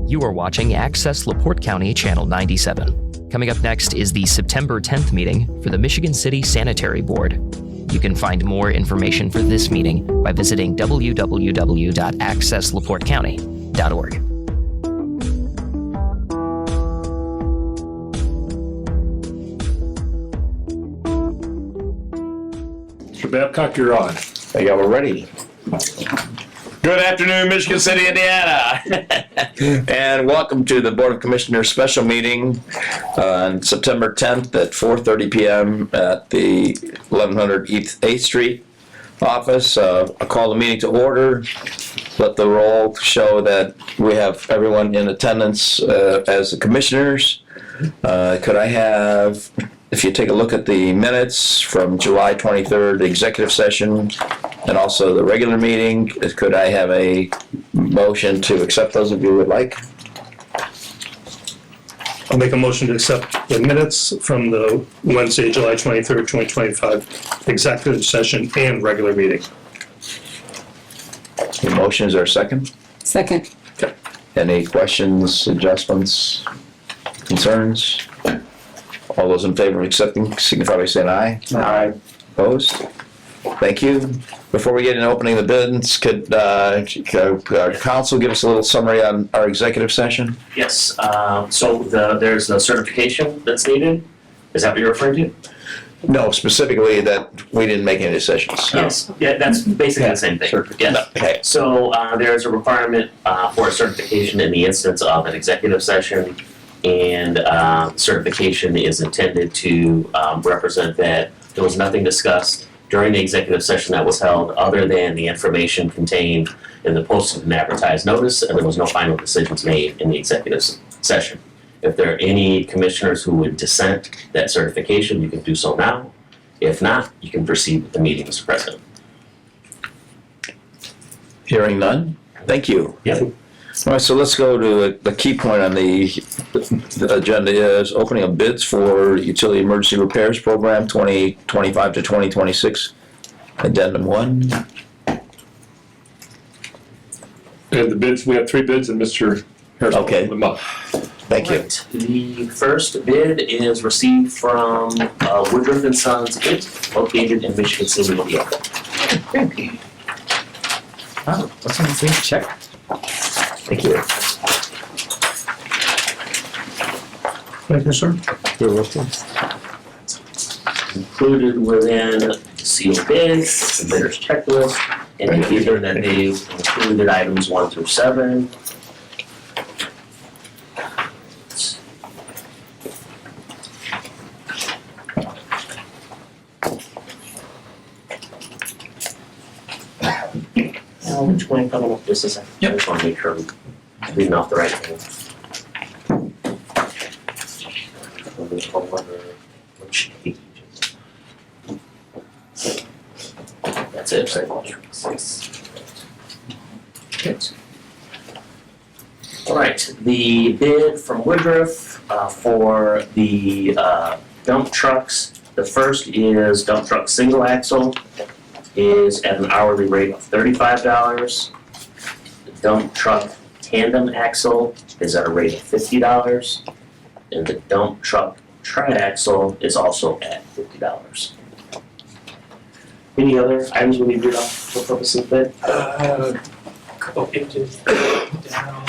You are watching Access LaPorte County Channel 97. Coming up next is the September 10th meeting for the Michigan City Sanitary Board. You can find more information for this meeting by visiting www.accesslaportecounty.org. Mr. Babcock, you're on. Yeah, we're ready. Good afternoon, Michigan City, Indiana. And welcome to the Board of Commissioners special meeting on September 10th at 4:30 p.m. at the 1100 8th Street office. I'll call the meeting to order. Let the roll show that we have everyone in attendance as the commissioners. Could I have, if you take a look at the minutes from July 23rd, the executive session, and also the regular meeting, could I have a motion to accept those if you would like? I'll make a motion to accept the minutes from the Wednesday, July 23rd, 2025 executive session and regular meeting. The motion, is there a second? Second. Okay. Any questions, adjustments, concerns? All those in favor of accepting signify by saying aye. Aye. Opposed? Thank you. Before we get into opening the bids, could our council give us a little summary on our executive session? Yes, so there's a certification that's needed. Is that what you're referring to? No, specifically that we didn't make any decisions. Yes, yeah, that's basically the same thing. Yes. Okay. So there's a requirement for a certification in the instance of an executive session, and certification is intended to represent that there was nothing discussed during the executive session that was held other than the information contained in the posted and advertised notice, and there was no final decisions made in the executive session. If there are any commissioners who would dissent that certification, you can do so now. If not, you can proceed with the meeting, Mr. President. Hearing none? Thank you. Yeah. All right, so let's go to the key point on the agenda is opening of bids for Utility Emergency Repairs Program 2025 to 2026, Addendum 1. And the bids, we have 3 bids and Mr. Harris. Okay. Them up. Thank you. Right. The first bid is received from Woodruff and Sons, Inc., located in Michigan City, Indiana. Oh, what's on the big check? Thank you. Thank you, sir. You're welcome. Included within the sealed bid, the bidder's checklist, and given that they've included items 1 through 7. Which one coming up? Just a second. Yep. I just want to make sure I'm reading off the right thing. Which page is it? That's it. Good. All right, the bid from Woodruff for the dump trucks. The first is dump truck single axle, is at an hourly rate of $35. The dump truck tandem axle is at a rate of $50. And the dump truck tri-axle is also at $50. Any other items we need to read off for purposes of bid? A couple pages down.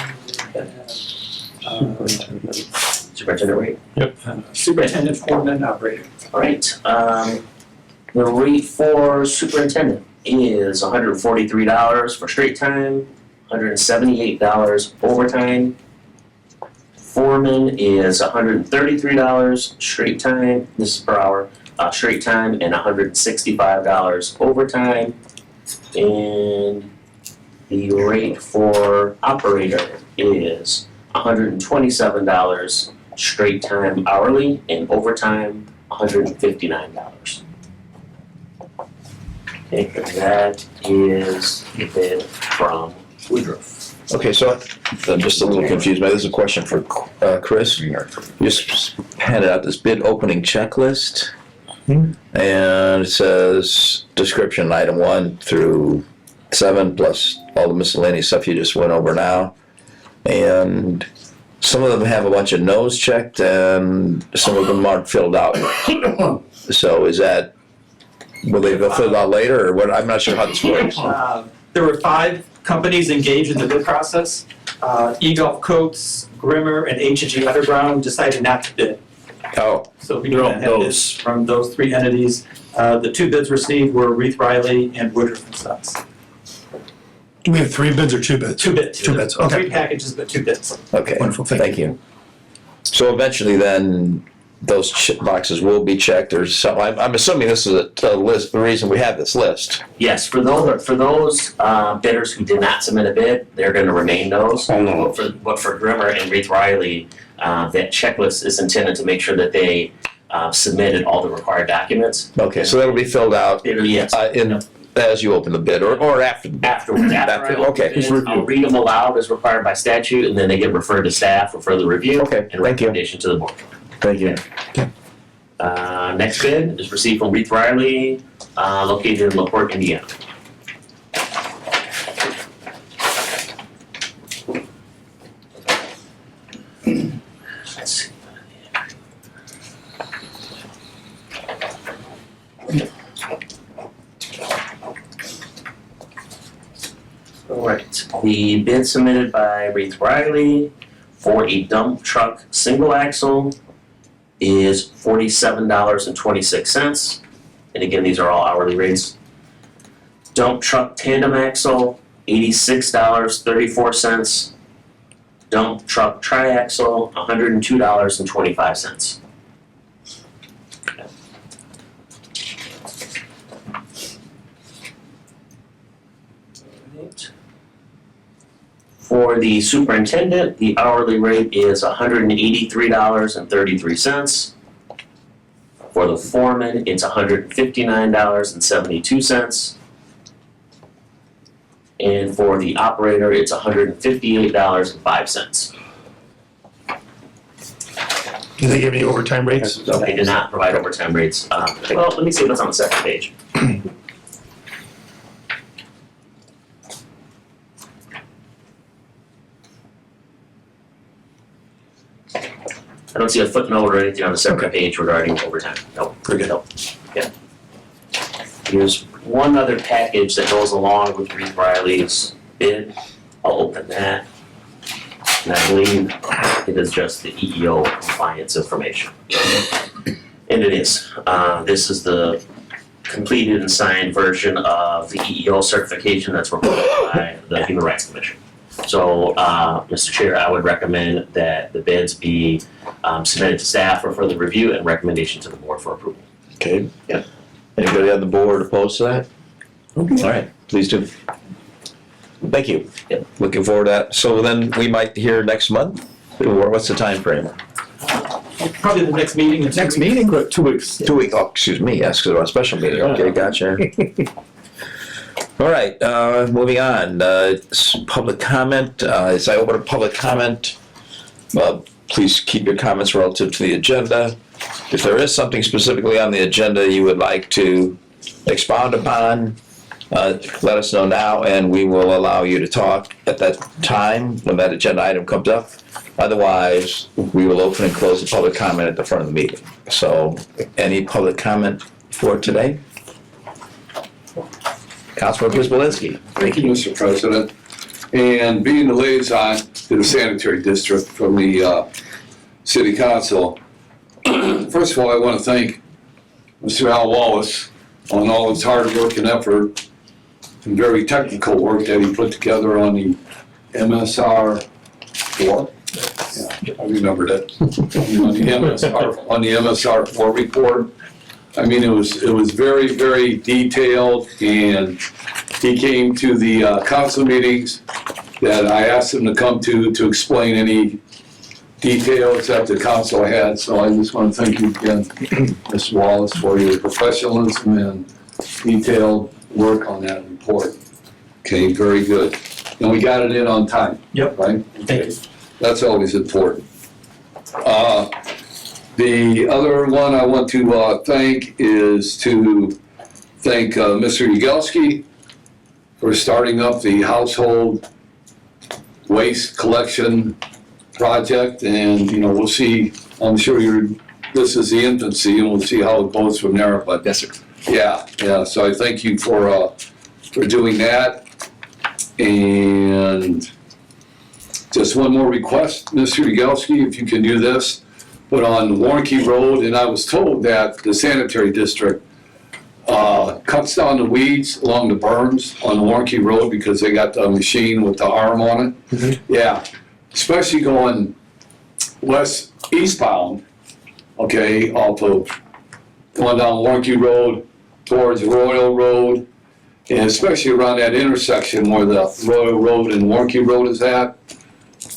Superintendent rate? Superintendent, foreman, operator. All right, the rate for superintendent is $143 for straight time, $178 overtime. Foreman is $133 straight time, this is per hour, straight time, and $165 overtime. And the rate for operator is $127 straight time hourly, and overtime $159. Okay, that is the bid from Woodruff. Okay, so I'm just a little confused. This is a question for Chris. You just handed out this bid opening checklist, and it says description item 1 through 7 plus all the miscellaneous stuff you just went over now. and some of them have a bunch of no's checked and some of them aren't filled out. So is that, will they be filled out later or what? I'm not sure how this works. There were 5 companies engaged in the bid process. eGolf Coats, Grimmer, and H&G Underground decided not to bid. Oh, So we don't have bids from those 3 entities. The 2 bids received were Reith Riley and Woodruff and Sons. Do we have 3 bids or 2 bids? 2 bids. 2 bids, okay. 3 packages, but 2 bids. okay. Wonderful, thank you. So eventually then those boxes will be checked or something. I'm assuming this is a list, the reason we have this list. Yes, for those bidders who did not submit a bid, they're gonna remain those. But for Grimmer and Reith Riley, that checklist is intended to make sure that they submitted all the required documents. Okay, so that'll be filled out Yes. as you open the bid or after the bid. Afterwards, after I open Okay. the bids, I'll read them aloud as required by statute, and then they get referred to staff for further review Okay, and thank you. recommendation to the board. Thank you. Next bid is received from Reith Riley, located in LaPorte, Indiana. Let's see. All right, the bid submitted by Reith Riley for a dump truck single axle is $47.26. And again, these are all hourly rates. Dump truck tandem axle, $86.34. Dump truck triaxle, $102.25. For the superintendent, the hourly rate is $183.33. For the foreman, it's $159.72. And for the operator, it's $158.05. Do they give any overtime rates? They did not provide overtime rates. Well, let me see what's on the second page. I don't see a footnote or anything on the second page regarding overtime. No, Very good. no. Yeah. Here's one other package that goes along with Reith Riley's bid. I'll open that. And I believe it is just the EEO compliance information. And it is. This is the completed and signed version of the EEO certification that's required by the Human Rights Commission. So, Mr. Chair, I would recommend that the bids be submitted to staff for further review and recommendation to the board for approval. Okay. Yeah. Anybody on the board opposed to that? Okay. All right, please do. Thank you. Yep. Looking forward to that. So then we might hear next month? Or what's the time frame? Probably the next meeting. Next meeting, 2 weeks. 2 weeks, oh, excuse me, yes, because we're on a special meeting. Okay, gotcha. All right, moving on. Public comment. As I open a public comment, please keep your comments relative to the agenda. If there is something specifically on the agenda you would like to expound upon, let us know now and we will allow you to talk at that time when that agenda item comes up. Otherwise, we will open and close the public comment at the front of the meeting. So, any public comment for today? Councilman Prisbalinski. Thank you, Mr. President. And being the liaison to the sanitary district from the city council, first of all, I want to thank Mr. Al Wallace on all his hard work and effort and very technical work that he put together on the MSR 4. Yeah, I remember that. On the MSR 4 report. I mean, it was very, very detailed, and he came to the council meetings that I asked him to come to explain any details that the council had. So I just want to thank you again, Mr. Wallace, for your professionalism and detailed work on that report. Okay, very good. And we got it in on time. Yep. Right? Thank you. That's always important. The other one I want to thank is to thank Mr. Yagelski for starting up the household waste collection project, and, you know, we'll see, I'm sure this is the infancy, and we'll see how it goes from there, but. Yes, sir. Yeah, so I thank you for doing that. And just one more request, Mr. Yagowski, if you can do this, but on Warnke Road, and I was told that the sanitary district cuts down the weeds along the berms on the Warnke Road because they got the machine with the arm on it. Mm-hmm. Yeah, especially going eastbound, okay, off of going down Warnke Road towards Royal Road, and especially around that intersection where the Royal Road and Warnke Road is at.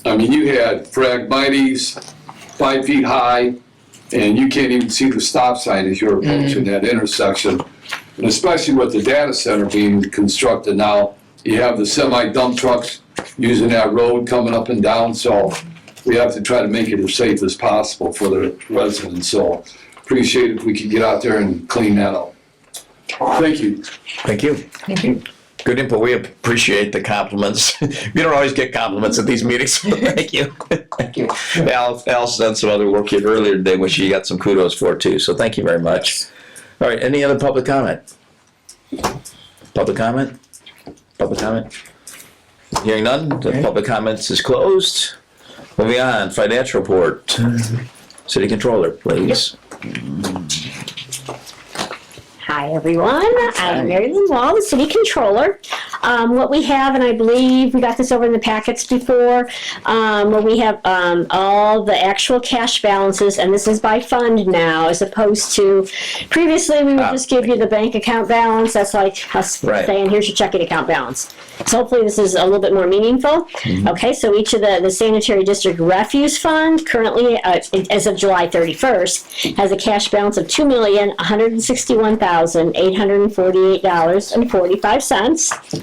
I mean, you had phragmites 5 feet high, and you can't even see the stop sign as you're approaching that intersection. And especially with the data center being constructed now, you have the semi-dump trucks using that road coming up and down, so we have to try to make it as safe as possible for the residents. So appreciate if we could get out there and clean that up. Thank you. Thank you. Good input. We appreciate the compliments. We don't always get compliments at these meetings, so thank you. Thank you. Al's done some other work here earlier today, which she got some kudos for too, so thank you very much. All right, any other public comment? Public comment? Public comment? Hearing none, the public comments is closed. Moving on, financial report. City Controller, please. Hi, everyone. I'm Mary Lou Wall, the City Controller. What we have, and I believe we got this over in the packets before, where we have all the actual cash balances, and this is by fund now, as opposed to previously we would just give you the bank account balance. That's like us saying, here's your checking account balance. So hopefully this is a little bit more meaningful. Mm-hmm. Okay, so each of the Sanitary District Refuse Fund currently, as of July 31st, has a cash balance of $2,161,848.45.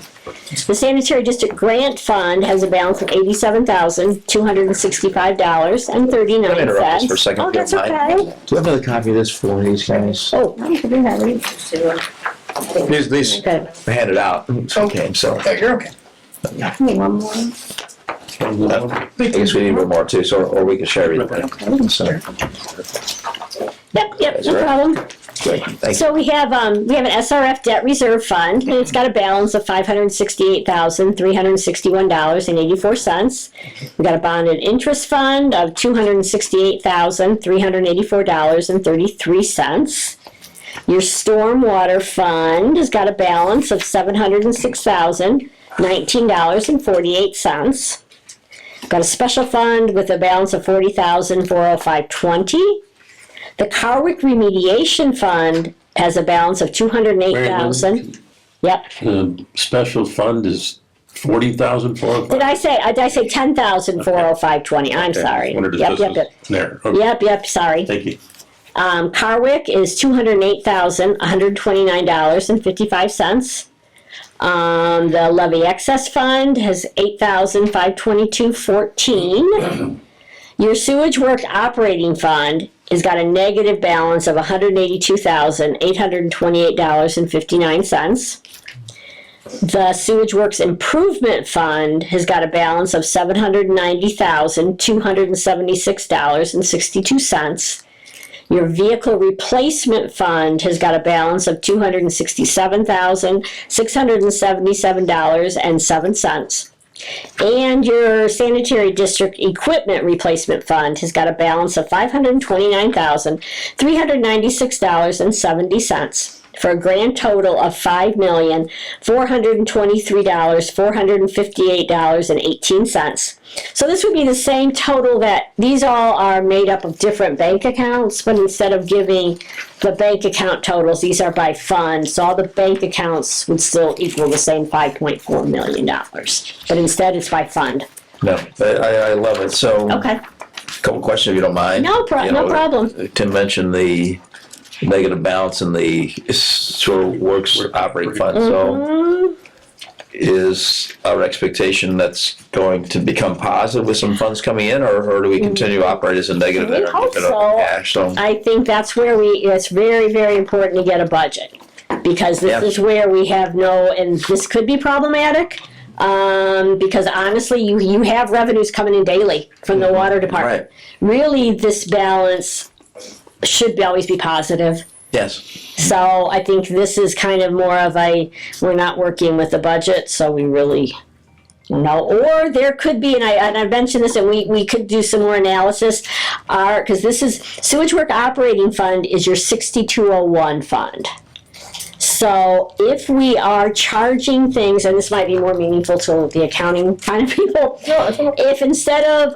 The Sanitary District Grant Fund has a balance of $87,265.39. Can I interrupt us for a second? Oh, that's Don't mind. okay. Do you have another copy of this for these guys? Oh, I can do that. These Okay. handed out. Okay, so. You're okay. Give me one more. I guess we need one more too, so, or we can share either way. So, Yep, no problem. great, thank you. So we have an SRF debt reserve fund, and it's got a balance of $568,361.84. We got a bond and interest fund of $268,384.33. Your stormwater fund has got a balance of $706,019.48. Got a special fund with a balance of $40,405.20. The Carwick Remediation Fund has a balance of $208,000. Yep. The special fund is 40,405. Did I say 10,405.20? I'm sorry. Wondered if Yep. this was there. Okay. Yep, sorry. Thank you. Carwick is $208,129.55. The levy excess fund has $8,522.14. Your sewage work operating fund has got a negative balance of $182,828.59. The Sewage Works Improvement Fund has got a balance of $790,276.62. Your Vehicle Replacement Fund has got a balance of $267,677.07. And your Sanitary District Equipment Replacement Fund has got a balance of $529,396.70. For a grand total of $5,423,458.18. So this would be the same total that, these all are made up of different bank accounts, but instead of giving the bank account totals, these are by fund. So all the bank accounts would still equal the same $5.4 million. But instead it's by fund. No, I love it. So, Okay. couple questions if you don't mind. No problem. Tim mentioned the negative balance in the sewer works operating fund. So is our expectation that's going to become positive with some funds coming in, or do we continue to operate as a negative? We hope so. Cash? So I think that's where it's very, very important to get a budget. Because this is where we have and this could be problematic. Because honestly, you have revenues coming in daily from the water department. Right. Really, this balance should always be positive. Yes. So I think this is kind of more of we're not working with the budget, so we really know. Or there could be, and I mentioned this, and we could do some more analysis, because this is, sewage work operating fund is your 6201 fund. So if we are charging things, and this might be more meaningful to the accounting kind of people, if instead of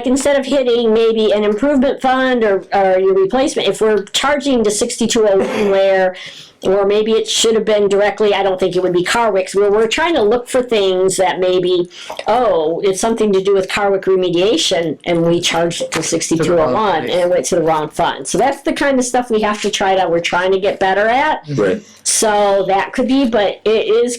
instead of hitting maybe an improvement fund or your replacement, if we're charging to 6201 or maybe it should have been directly, I don't think it would be Carwick's, where we're trying to look for things that maybe, it's something to do with Carwick remediation, and we charged it to 6201 and it went to the wrong fund. So that's the kind of stuff we're trying to get better at. Right. So that could be, but it is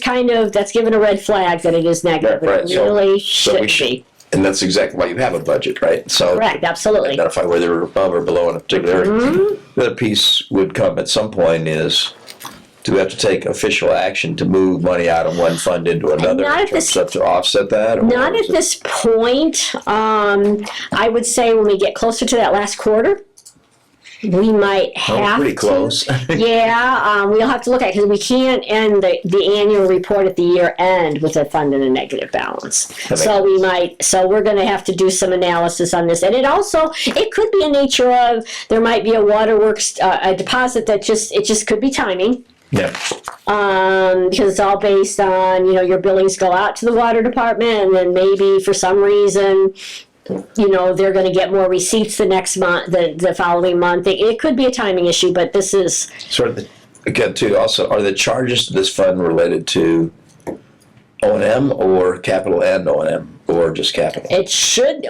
that's given a red flag that it is negative. But Right. it really So we shouldn't be. And that's exactly why you have a budget, right? So Correct, absolutely. identify whether you're above or below in a particular area. Mm-hmm. The other piece would come at some point is, do we have to take official action to move money out of one fund into another Not in at this- terms of to offset that? Or Not is at it- this point. I would say when we get closer to that last quarter, we might have pretty close. Yeah, we'll have to look at it because we can't end the annual report at the year end with a fund in a negative balance. So we might. So we're going to have to do some analysis on this, and it could be a nature of there might be a waterworks a deposit that it just could be timing. Yeah. Because it's all based on, your billings go out to the water department, and then maybe for some reason, they're going to get more receipts the next month, the following month. It could be a timing issue, but this is Sort of, again, too, also, are the charges to this fund related to O&M or capital and O&M, or just capital? it should,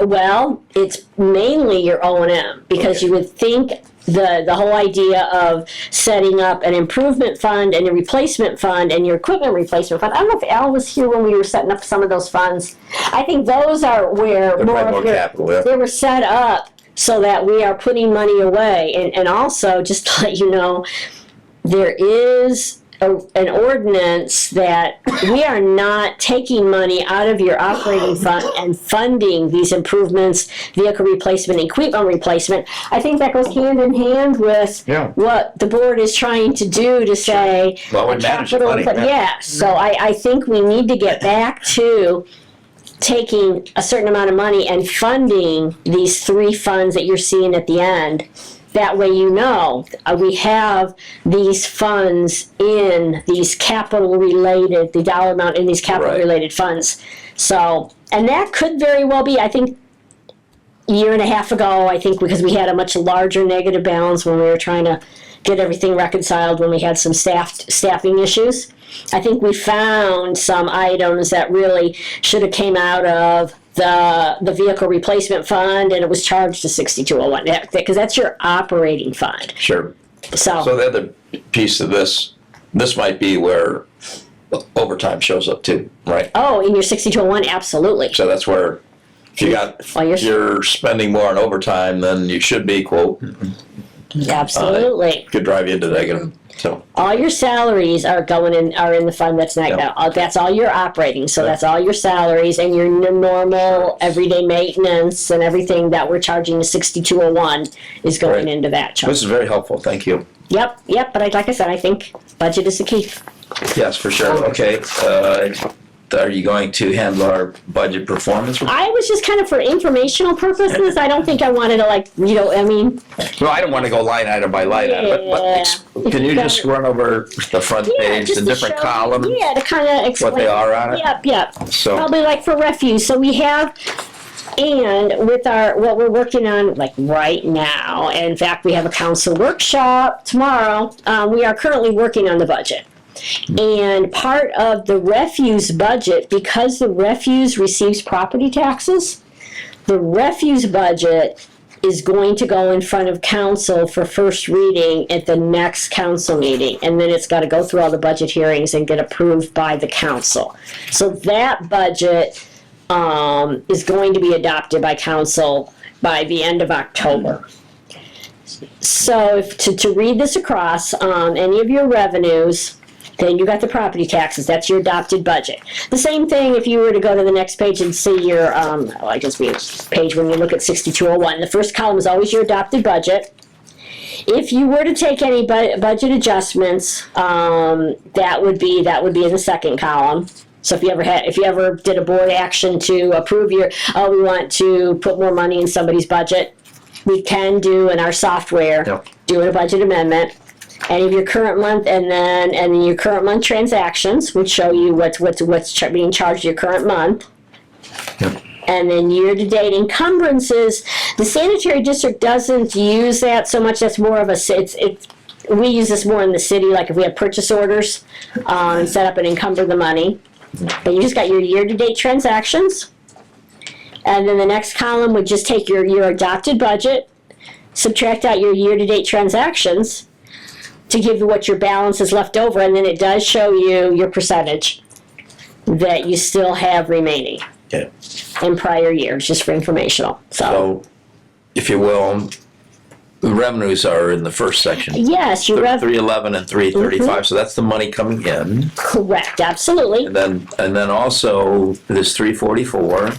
it's mainly your O&M, because Okay. you would think the whole idea of setting up an improvement fund and a replacement fund and your equipment replacement fund. I don't know if Al was here when we were setting up some of those funds. I think those are where They're more probably of more your, capital, yeah. they were set up so that we are putting money away. And also, just to let you know, there is an ordinance that we are not taking money out of your operating fund and funding these improvements, vehicle replacement, equipment replacement. I think that goes hand in hand with what the board is trying to do to say. Well, we manage the capital money, input- yeah. Yeah, so I think we need to get back to taking a certain amount of money and funding these three funds that you're seeing at the end. That way we have these funds in these capital-related, the dollar amount in these capital-related funds. So, and that could very well be, I think, a year and a half ago, because we had a much larger negative balance when we were trying to get everything reconciled when we had some staffing issues. I think we found some items that really should have came out of the vehicle replacement fund, and it was charged to 6201 because that's your operating fund. Sure. So So the other piece of this might be where overtime shows up too, right? in your 6201, absolutely. So that's where if you're spending more on overtime than you should be, quote, Absolutely. could drive you into negative. So All your salaries are in the fund that's not, that's all your operating, so that's all your salaries and your normal everyday maintenance and everything that we're charging the 6201 is going into that chunk. this is very helpful. Thank you. Yep, but like I said, I think budget is the key. Yes, for sure. Okay. Are you going to handle our budget performance? I was just kind of for informational purposes, I don't think I wanted to Well, I don't want to go line item by line item, but can you just run over the front page, the different columns, Yeah, to kind of explain. what they are on it? Yep. So, Probably like for refuse, so we have, and with what we're working on like right now, in fact, we have a council workshop tomorrow, we are currently working on the budget. And part of the refuse budget, because the refuse receives property taxes, the refuse budget is going to go in front of council for first reading at the next council meeting. And then it's got to go through all the budget hearings and get approved by the council. So that budget is going to be adopted by council by the end of October. So to read this across, any of your revenues, Then you got the property taxes, that's your adopted budget. The same thing if you were to go to the next page and see your, I guess we page when you look at 6201. The first column is always your adopted budget. If you were to take any budget adjustments, that would be in the second column. So if you ever did a board action to approve we want to put more money in somebody's budget, we can do in our software, do a budget amendment. Any of your current month, and then your current month transactions would show you what's being charged your current month. And then year-to-date encumbrances, the sanitary district doesn't use that so much. That's more of we use this more in the city, like if we have purchase orders, and set up and encumber the money. But you just got your year-to-date transactions. And then the next column would just take your adopted budget, subtract out your year-to-date transactions to give you what your balance is left over, and then it does show you your percentage that you still have remaining in prior years, just for informational. So, if you will, the revenues are in the first section. Yes, your 311 and 335, so that's the money coming in. Correct, absolutely. And then also this 344,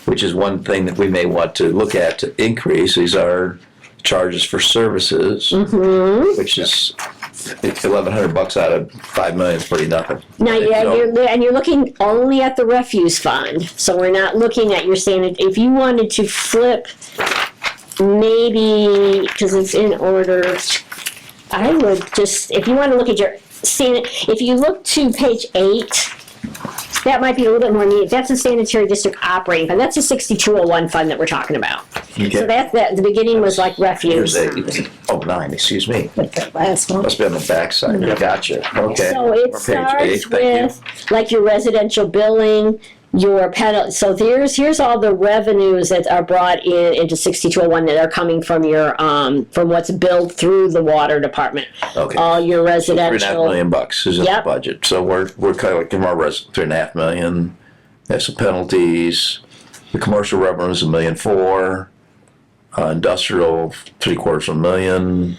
which is one thing that we may want to look at to increase. These are charges for services, which is $1,100 out of $5 million is pretty nothing. Now, you're looking only at the refuse fund, so we're not looking at your sanitary. If you wanted to flip, maybe because it's in order, I would just, if you want to look at your if you look to page 8. That might be a little bit more neat. That's a sanitary district operating fund. That's a 6201 fund that we're talking about. Okay. So the beginning was like refuse. Here's 9, excuse me. Last one. Must be on the backside. Gotcha. Okay. So it Or page starts 8, thank you. with like your residential billing, your penalty. So here's all the revenues that are brought into 6201 that are coming from your from what's billed through the water department. Okay. All your residential. $3.5 million is in Yep. the budget. So we're collecting our $3.5 million. There's some penalties. The commercial revenue is $1.4 million. Industrial $750,000.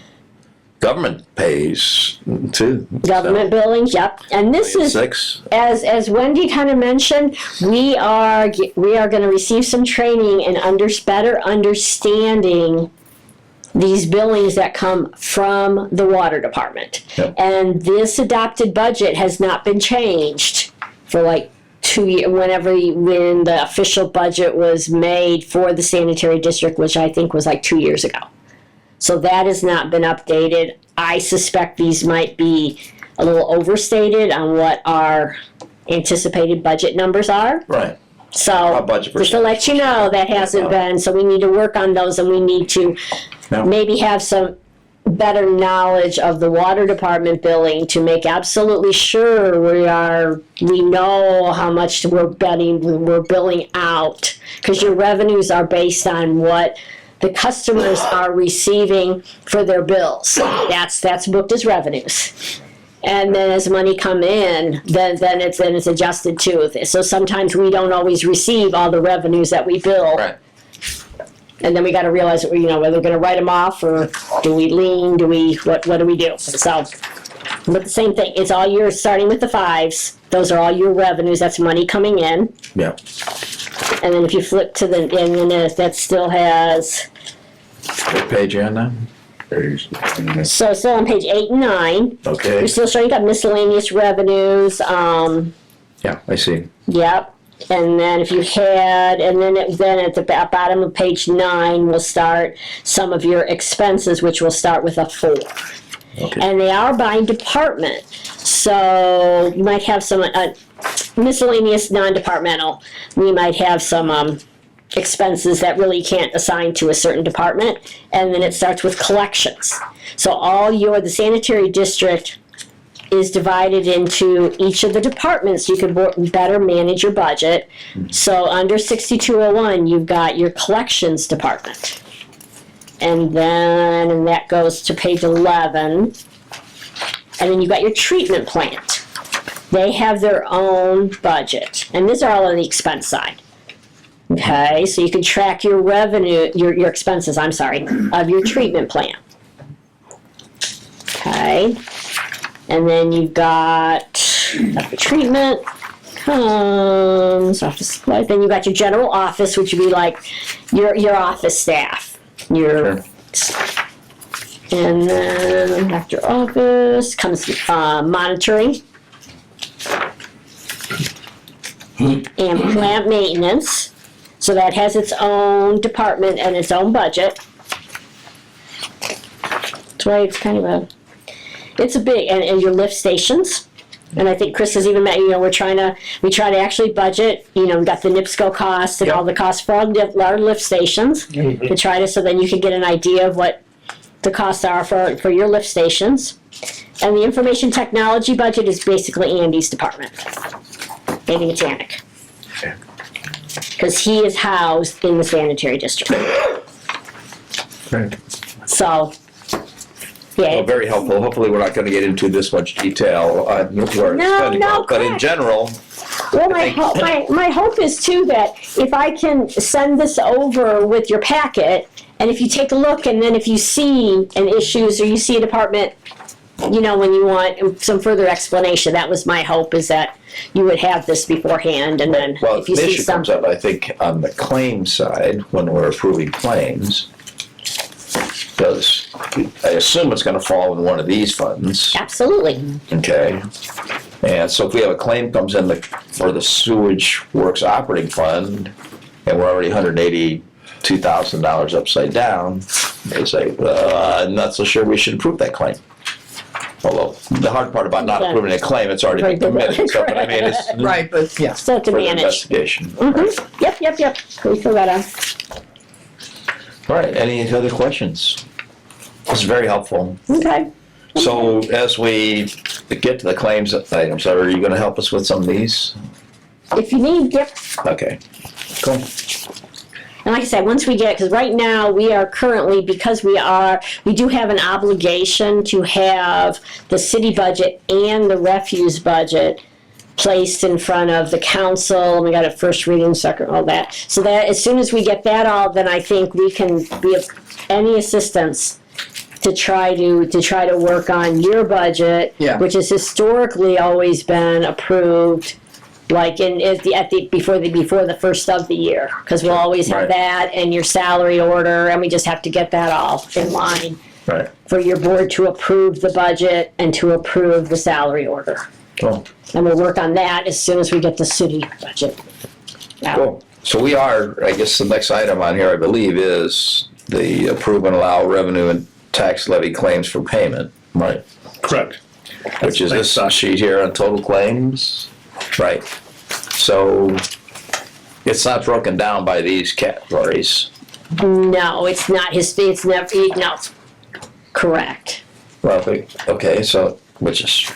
Government pays too. Government billings, yep. And this is, $6. as Wendy kind of mentioned, we are going to receive some training and better understanding these billings that come from the water department. Yep. And this adopted budget has not been changed for like 2 years, when the official budget was made for the sanitary district, which I think was like 2 years ago. So that has not been updated. I suspect these might be a little overstated on what our anticipated budget numbers are. Right. So budget just to let you know, that hasn't been, so we need to work on those, and we need to maybe have some better knowledge of the water department billing to make absolutely sure we know how much we're billing out, because your revenues are based on what the customers are receiving for their bills. That's booked as revenues. And then as money come in, then it's adjusted too. So sometimes we don't always receive all the revenues that we bill. Right. And then we got to realize that whether we're going to write them off, or do we lien, what do we do? So, but the same thing, it's all your, starting with the 5s, those are all your revenues, that's money coming in. Yeah. And then if you flip to and then that still has, What page are you on now? so still on page 8 and 9. Okay. You're still showing, you got miscellaneous revenues, Yeah, I see. yep. And then if you had, and then at the bottom of page 9 will start some of your expenses, which will start with a 4. Okay. And they are by department. So you might have some miscellaneous non-departmental. We might have some expenses that really can't assign to a certain department. And then it starts with collections. So the sanitary district is divided into each of the departments. You can better manage your budget. So under 6201, you've got your collections department. And that goes to page 11. And then you've got your treatment plant. They have their own budget. And these are all on the expense side. Okay, so you can track your revenue, your expenses, of your treatment plant. Okay. And then you've got after treatment comes office supplies. Then you've got your general office, which would be like your office staff. Your And then after office comes monitoring and plant maintenance. So that has its own department and its own budget. That's why it's kind of it's a big, and your lift stations. And I think Chris has even met, we try to actually budget, we got the NIPSCO costs and all the costs for our lift stations to try to, so then you can get an idea of what the costs are for your lift stations. And the information technology budget is basically Andy's department, Andy Mechanic. Because he is housed in the sanitary district. Right. So, yeah. Well, very helpful. Hopefully, we're not going to get into this much detail on where it's spending, but in correct. general, Well, my hope is too that if I can send this over with your packet, and if you take a look, and then if you see an issues or you see a department, when you want some further explanation, that was my hope, is that you would have this beforehand, and then well, if you the see issue comes up, I think, on the claim side when we're approving claims. Because I assume it's going to fall in one of these funds. Absolutely. Okay. And so if we have a claim comes in for the sewage works operating fund, and we're already $182,000 upside down, they say, I'm not so sure we should approve that claim. Although the hard part about not approving a claim, it's already been committed. So, but I mean, it's Right, but yeah. Still to for the manage. investigation. Yep. We fill that out. All right. Any other questions? This is very helpful. Okay. So as we get to the claims items, are you going to help us with some of these? If you need, yep. Okay. Cool. And like I said, once we get, because right now we are currently, because we do have an obligation to have the city budget and the refuse budget placed in front of the council, and we got a first reading, second, all that. So that as soon as we get that all, then I think we can be of any assistance to try to work on your budget, which has historically always been approved like before the first of the year, because we'll always have that and your salary order, and we just have to get that all in line for your board to approve the budget and to approve the salary order. Cool. And we'll work on that as soon as we get the city budget out. Cool. So we are, I guess the next item on here, I believe, is the approve and allow revenue and tax levy claims for payment, right? Correct. Which is this sheet here on total claims, right? So it's not broken down by these categories. No, it's not it's never, no. Correct. Well, okay, so, which is,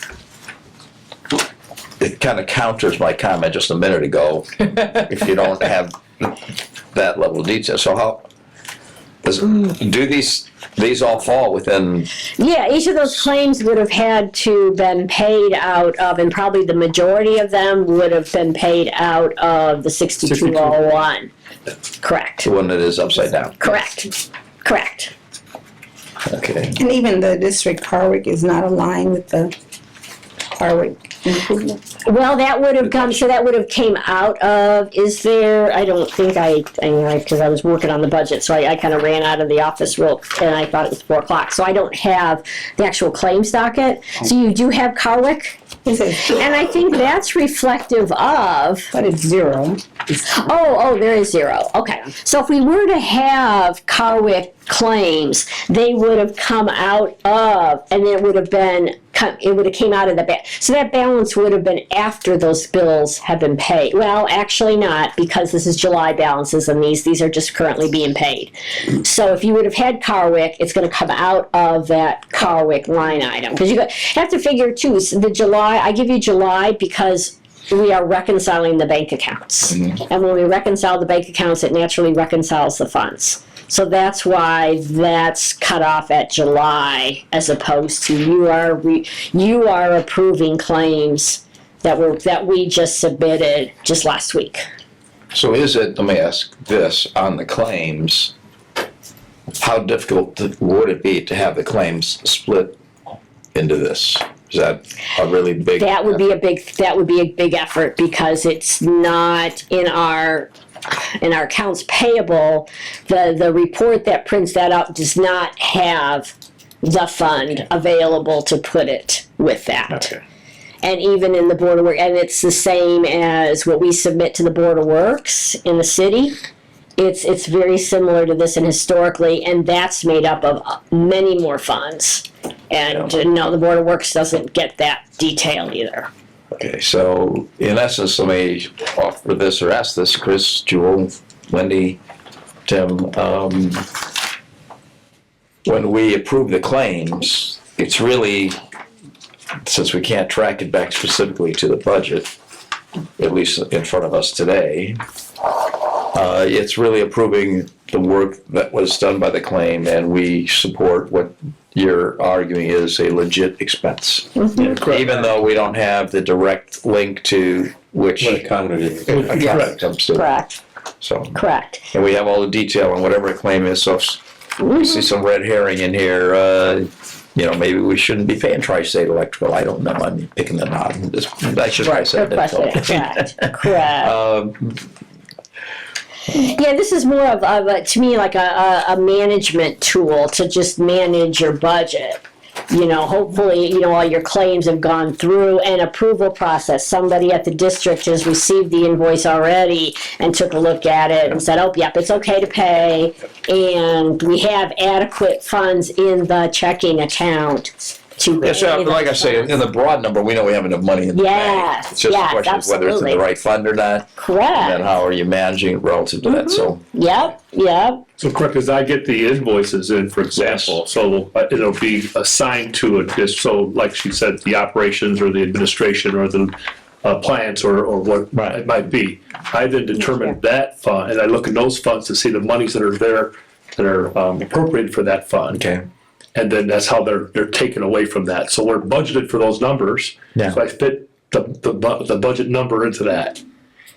it kind of counters my comment just a minute ago, if you don't have that level of detail. So how, do these all fall within? Yeah, each of those claims would have had to been paid out of, and probably the majority of them would have been paid out of the 6201. Correct. The one that is upside down? Correct. Okay. And even the district Harwick is not aligned with the Harwick improvement. Well, that would have came out of, I don't think because I was working on the budget, so I kind of ran out of the office real, and I thought it was 4:00, so I don't have the actual claims docket. So you do have Carwick? And I think that's reflective of. But it's zero. Oh, there is zero. Okay. So if we were to have Carwick claims, they would have come out of, and it would have came out of the so that balance would have been after those bills have been paid. Well, actually not, because this is July balances, and these are just currently being paid. So if you would have had Carwick, it's going to come out of that Carwick line item, because you have to figure too. So the July, I give you July because we are reconciling the bank accounts, and when we reconcile the bank accounts, it naturally reconciles the funds. So that's why that's cut off at July, as opposed to you are approving claims that we just submitted just last week. So let me ask this, on the claims, how difficult would it be to have the claims split into this? Is that a really big? That would be a big effort because it's not in our accounts payable. The report that prints that up does not have the fund available to put it with that. Okay. And even in the Board of Work, and it's the same as what we submit to the Board of Works in the city. It's very similar to this, and historically, and that's made up of many more funds. And no, the Board of Works doesn't get that detail either. Okay, so in essence, let me offer this or ask this, Chris, Jewel, Wendy, Tim. When we approve the claims, it's really, since we can't track it back specifically to the budget, at least in front of us today, it's really approving the work that was done by the claim, and we support what you're arguing is a legit expense. Even though we don't have the direct link to which What account it is. account it comes to. Correct. So, Correct. and we have all the detail on whatever a claim is, so if we see some red herring in here, maybe we shouldn't be paying Tri-State Electrical. I don't know. I'm picking the knot. I should try Good question. Correct. Yeah, this is more of to me, like a management tool to just manage your budget. Hopefully, all your claims have gone through an approval process. Somebody at the district has received the invoice already and took a look at it and said, oh, yep, it's okay to pay. And we have adequate funds in the checking account to Yeah, so pay like I those say, funds. in the broad number, we know we have enough money in the bank. Yes, It's just a yes, question of whether it's in the absolutely. right fund or not. And then Correct. how are you managing it relative to that, so. Yep. So correct, as I get the invoices in, for example, so it'll be assigned to so like she said, the operations or the administration or the plants or what it might be. I then determine that fund, and I look at those funds to see the monies that are there, that are appropriated for that fund. Okay. And then that's how they're taken away from that. So we're budgeted for those numbers. Yeah. So I fit the budget number into that.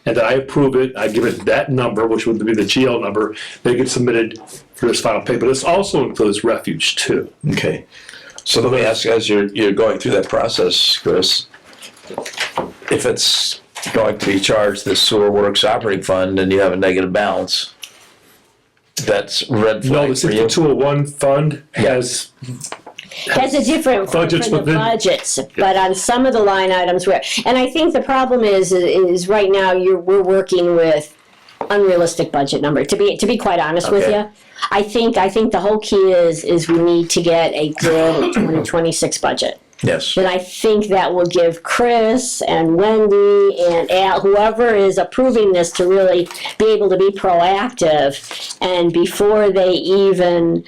And then I approve it, I give it that number, which would be the GL number, they get submitted for this final pay. But this also includes refuge too. Okay. So let me ask you, as you're going through that process, Chris, if it's going to be charged the sewer works operating fund and you have a negative balance, that's red No, flag the for you? 6201 fund has Has a different fund Budgets for the within- budgets, but on some of the line items and I think the problem is right now we're working with unrealistic budget number, to be quite honest with Okay. you. I think the whole key is we need to get a good 2026 budget. Yes. And I think that will give Chris and Wendy and Al, whoever is approving this, to really be able to be proactive. And before they even,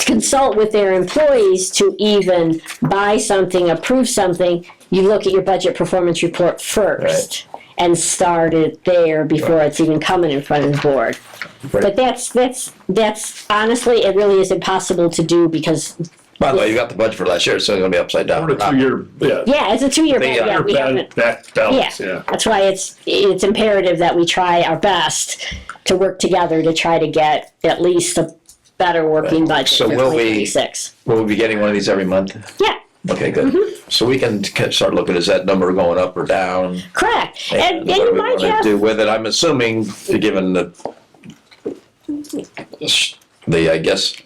consult with their employees to even buy something, approve something, you look at your budget performance report first. And start it there before it's even coming in front of the board. Right. But that's honestly, it really is impossible to do because By the way, you got the budget for last year, so it's gonna be upside down. or a 2-year, yeah, it's a 2-year They, plan. Yeah, we haven't. back balance, yeah. That's why it's imperative that we try our best to work together to try to get at least a better working budget So for will we- 2026. Will we be getting one of these every month? Yeah, Okay, good. So we can start looking, is that number going up or down? correct. And what do you we might wanna have. do with it? I'm assuming, given I guess,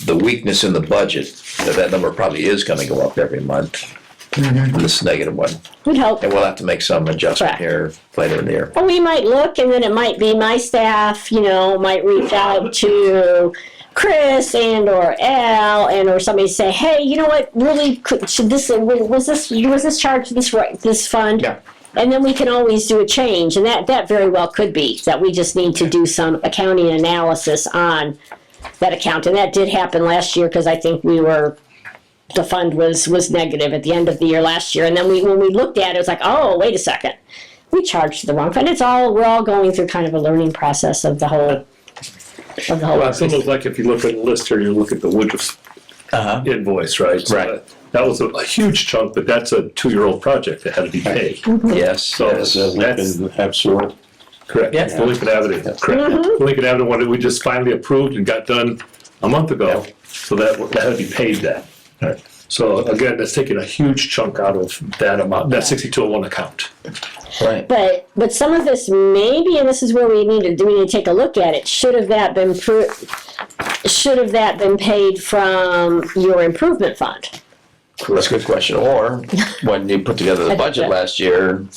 the weakness in the budget, that number probably is gonna go up every month. This negative one. We'd hope. And we'll have to make some adjustment Correct. here later in the year. Or we might look, and then it might be my staff, might reach out to Chris and or Al or somebody say, hey, you know what? Really, should was this charged this fund? Yeah. And then we can always do a change, and that very well could be that we just need to do some accounting analysis on that account, and that did happen last year because I think the fund was negative at the end of the year last year, and then when we looked at it, it was like, oh, wait a second, we charged the wrong fund. We're all going through kind of a learning process of the whole. Well, it's almost like if you look at the list here, you look at the Woodruff invoice, right? So Right. That was a huge chunk, but that's a 2-year-old project that had to be paid. Yes, So yes. that's Lincoln have sewer. correct. Yeah. The Lincoln Avenue, correct. The Lincoln Avenue one that we just finally approved and got done a month ago. So that had to be paid then. So again, that's taking a huge chunk out of that amount, that 6201 account. Right. But some of this maybe, and this is where we need to take a look at it. Should have that been paid from your improvement fund? That's a good question. Or when you put together the budget last year,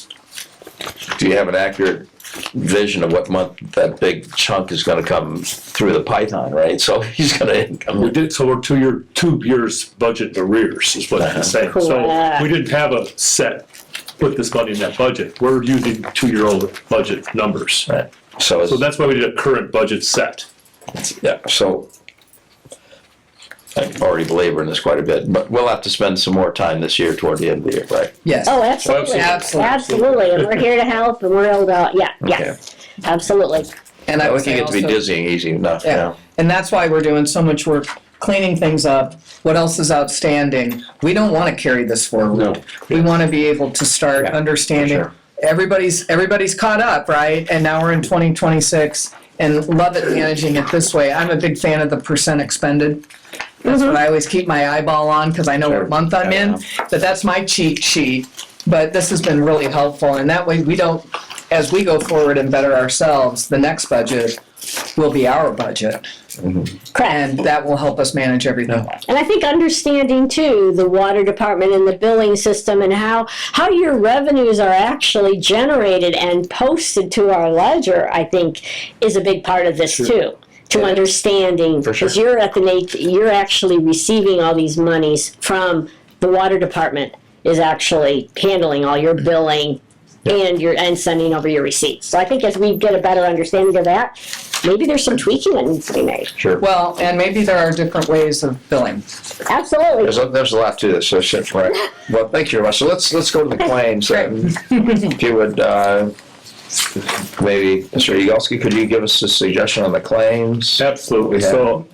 do you have an accurate vision of what month that big chunk is going to come through the python, right? So he's going to We did, so we're 2 years budget in arrears is what I'm saying. So Correct. we didn't have a set, put this money in that budget. We're using 2-year-old budget numbers. Right. So that's why we did a current budget set. yeah. So I'm already belaboring this quite a bit, but we'll have to spend some more time this year toward the end of the year, right? Yes. Oh, absolutely. Absolutely. Absolutely. And we're here to help and we're able to, Okay. yeah, absolutely. And I We would can say get to be also, dizzying easy enough. yeah, and that's why we're doing so much work cleaning things up. What else is outstanding? We don't want to carry this forward. No. We want to be able to start Yeah, understanding. for sure. Everybody's caught up, right? And now we're in 2026 and love it managing it this way. I'm a big fan of the percent expended. That's what I always keep my eyeball on because I know what month I'm in. But that's my cheat sheet. But this has been really helpful, and that way we don't, as we go forward and better ourselves, the next budget will be our budget. Correct. And that will help us manage everything. And I think understanding too, the water department and the billing system and how your revenues are actually generated and posted to our ledger, I think is a big part of this too. To understanding, For sure. because you're actually receiving all these monies from the water department is actually handling all your billing and sending over your receipts. So I think as we get a better understanding of that, maybe there's some tweaking that needs to be made. Sure. Well, and maybe there are different ways of billing. Absolutely. There's a lot to this, so right. Well, thank you very much. So let's go to the claims. If you would, maybe, Mr. Eagleski, could you give us a suggestion on the claims? Absolutely. So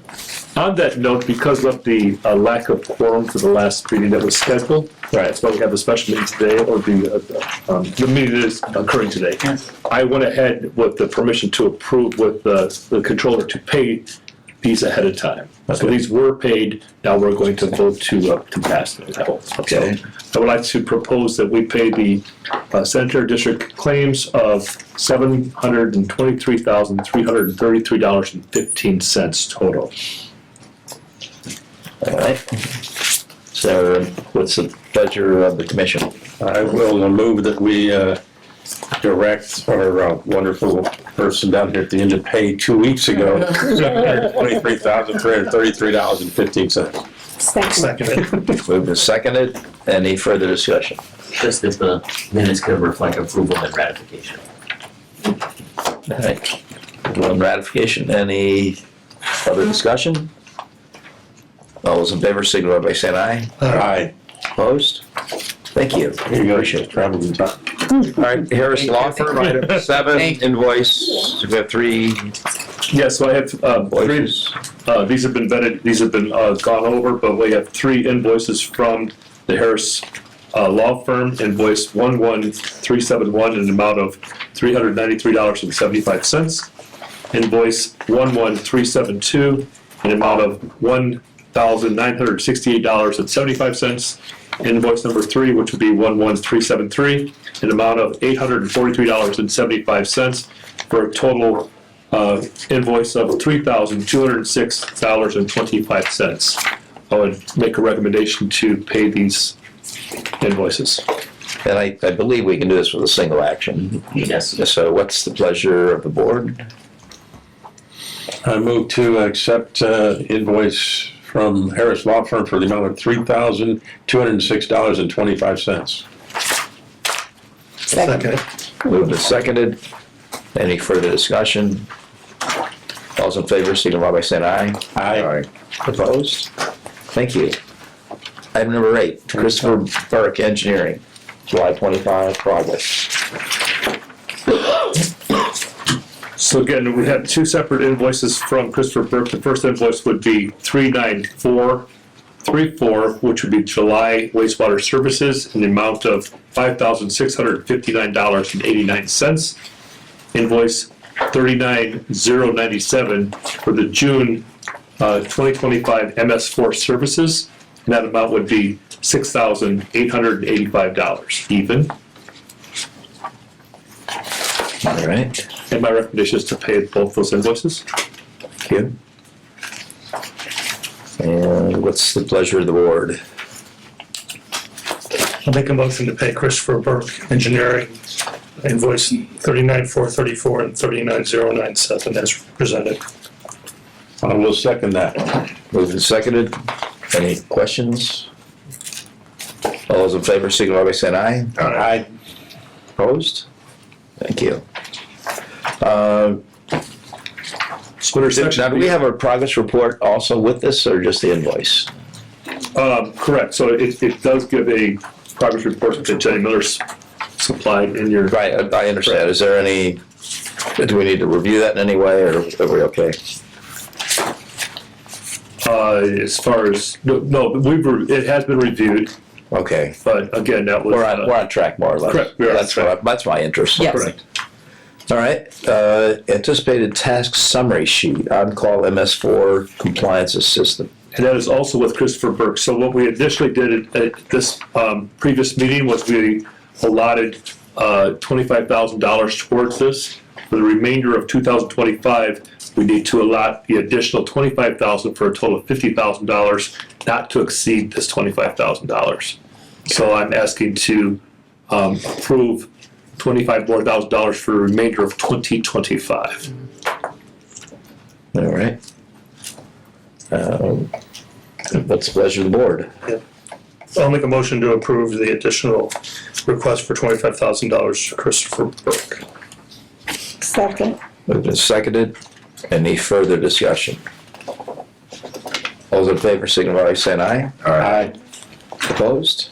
on that note, because of the lack of quorum for the last meeting that was scheduled, that's why we have a special meeting today, or the meeting that is occurring today. I went ahead with the permission to approve with the controller to pay these ahead of time. So these were paid, now we're going to vote to pass them. Okay. So I would like to propose that we pay the Sanitary District claims of $723,333.15 total. All right. So what's the pleasure of the commission? I will move that we direct our wonderful person down here at the end to pay 2 weeks ago, $723,333.15. Second. Moved and seconded. Any further discussion? Just if the minutes could reflect approval and ratification. All right. On ratification, any other discussion? All those in favor signify by saying aye. Aye. Opposed? Thank you. Here you go, travel in time. All right, Harris Law Firm, item 7, Thank invoice, we have 3 Yes, so I have three. invoices. These have been vetted, these have been gone over, but we have 3 invoices from the Harris Law Firm. Invoice 11371 in the amount of $393.75. Invoice 11372 in the amount of $1,968.75. Invoice number 3, which would be 11373 in the amount of $843.75 for a total invoice of $3,206.25. I would make a recommendation to pay these invoices. And I believe we can do this with a single action. Yes. So what's the pleasure of the board? I move to accept invoice from Harris Law Firm for the amount of $3,206.25. Second. Moved and seconded. Any further discussion? All those in favor, signify by saying aye. Aye. Opposed? Thank you. Item number 8, Christopher Burke Engineering, July 25 progress. So again, we have 2 separate invoices from Christopher Burke. The first invoice would be 39434, which would be July wastewater services in the amount of $5,659.89. Invoice 39097 for the June 2025 MS4 services and that amount would be $6,885 even. All right, And my recommendation is to pay both those invoices. thank you. And what's the pleasure of the board? I'll make a motion to pay Christopher Burke Engineering invoice 39,434 and 39,097 as presented. I will second that. Moved and seconded. Any questions? All those in favor, signify by saying aye. Aye. Opposed? Thank you. Now, do we have a progress report also with this, or just the invoice? Correct, so it does give a progress report that Jenny Miller's supplied in your. Right, I understand. Is there any, do we need to review that in any way, or are we okay? As far as, no, it has been reviewed, Okay. but again, that was. We're on track more or less. Correct, we are on track. That's my interest. Yes. Correct. All right, anticipated task summary sheet, on-call MS4 compliance assistant. And that is also with Christopher Burke. So what we initially did at this previous meeting was we allotted $25,000 towards this. For the remainder of 2025, we need to allot the additional $25,000 for a total of $50,000, not to exceed this $25,000. So I'm asking to approve $25,000 more for the remainder of 2025. All right. What's the pleasure of the board? I'll make a motion to approve the additional request for $25,000 to Christopher Burke. Second. Moved and seconded. Any further discussion? All those in favor, signify by saying aye. Aye. Opposed?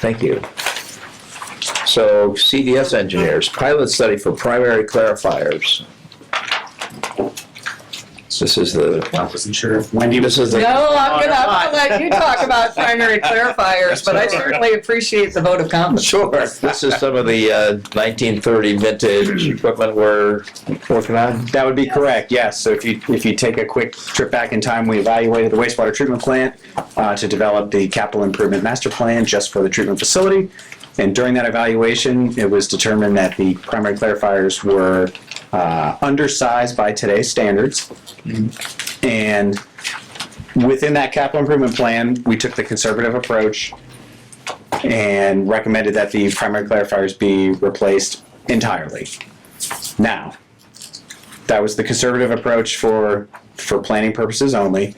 Thank you. So CDS engineers, pilot study for primary clarifiers. This is the. I wasn't sure if Wendy This is the. No, I'm gonna let you talk about primary clarifiers, but I certainly appreciate the vote of confidence. Sure. This is some of the 1930 vintage equipment we're working on. That would be correct, yes. So if you take a quick trip back in time, we evaluated the wastewater treatment plant to develop the capital improvement master plan just for the treatment facility. And during that evaluation, it was determined that the primary clarifiers were undersized by today's standards. And within that capital improvement plan, we took the conservative approach and recommended that the primary clarifiers be replaced entirely. Now, that was the conservative approach for planning purposes only.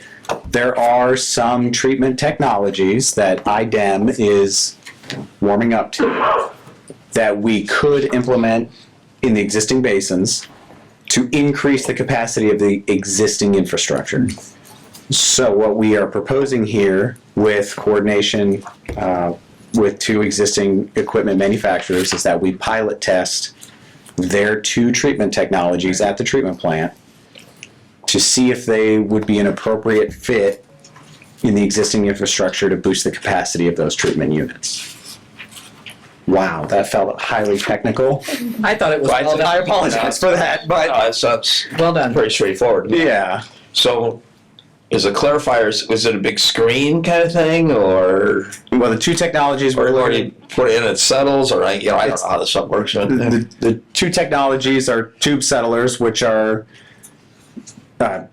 There are some treatment technologies that IDEM is warming up to that we could implement in the existing basins to increase the capacity of the existing infrastructure. So what we are proposing here with coordination with two existing equipment manufacturers is that we pilot test their two treatment technologies at the treatment plant to see if they would be an appropriate fit in the existing infrastructure to boost the capacity of those treatment units. Wow, that felt highly technical. I thought it was well done. I apologize for that, but It sounds Well done. pretty straightforward. yeah. So is a clarifier, was it a big screen kind of thing, or Well, the two technologies or we're you put it in, it settles, or I don't know how this stuff works. the two technologies are tube settlers, which are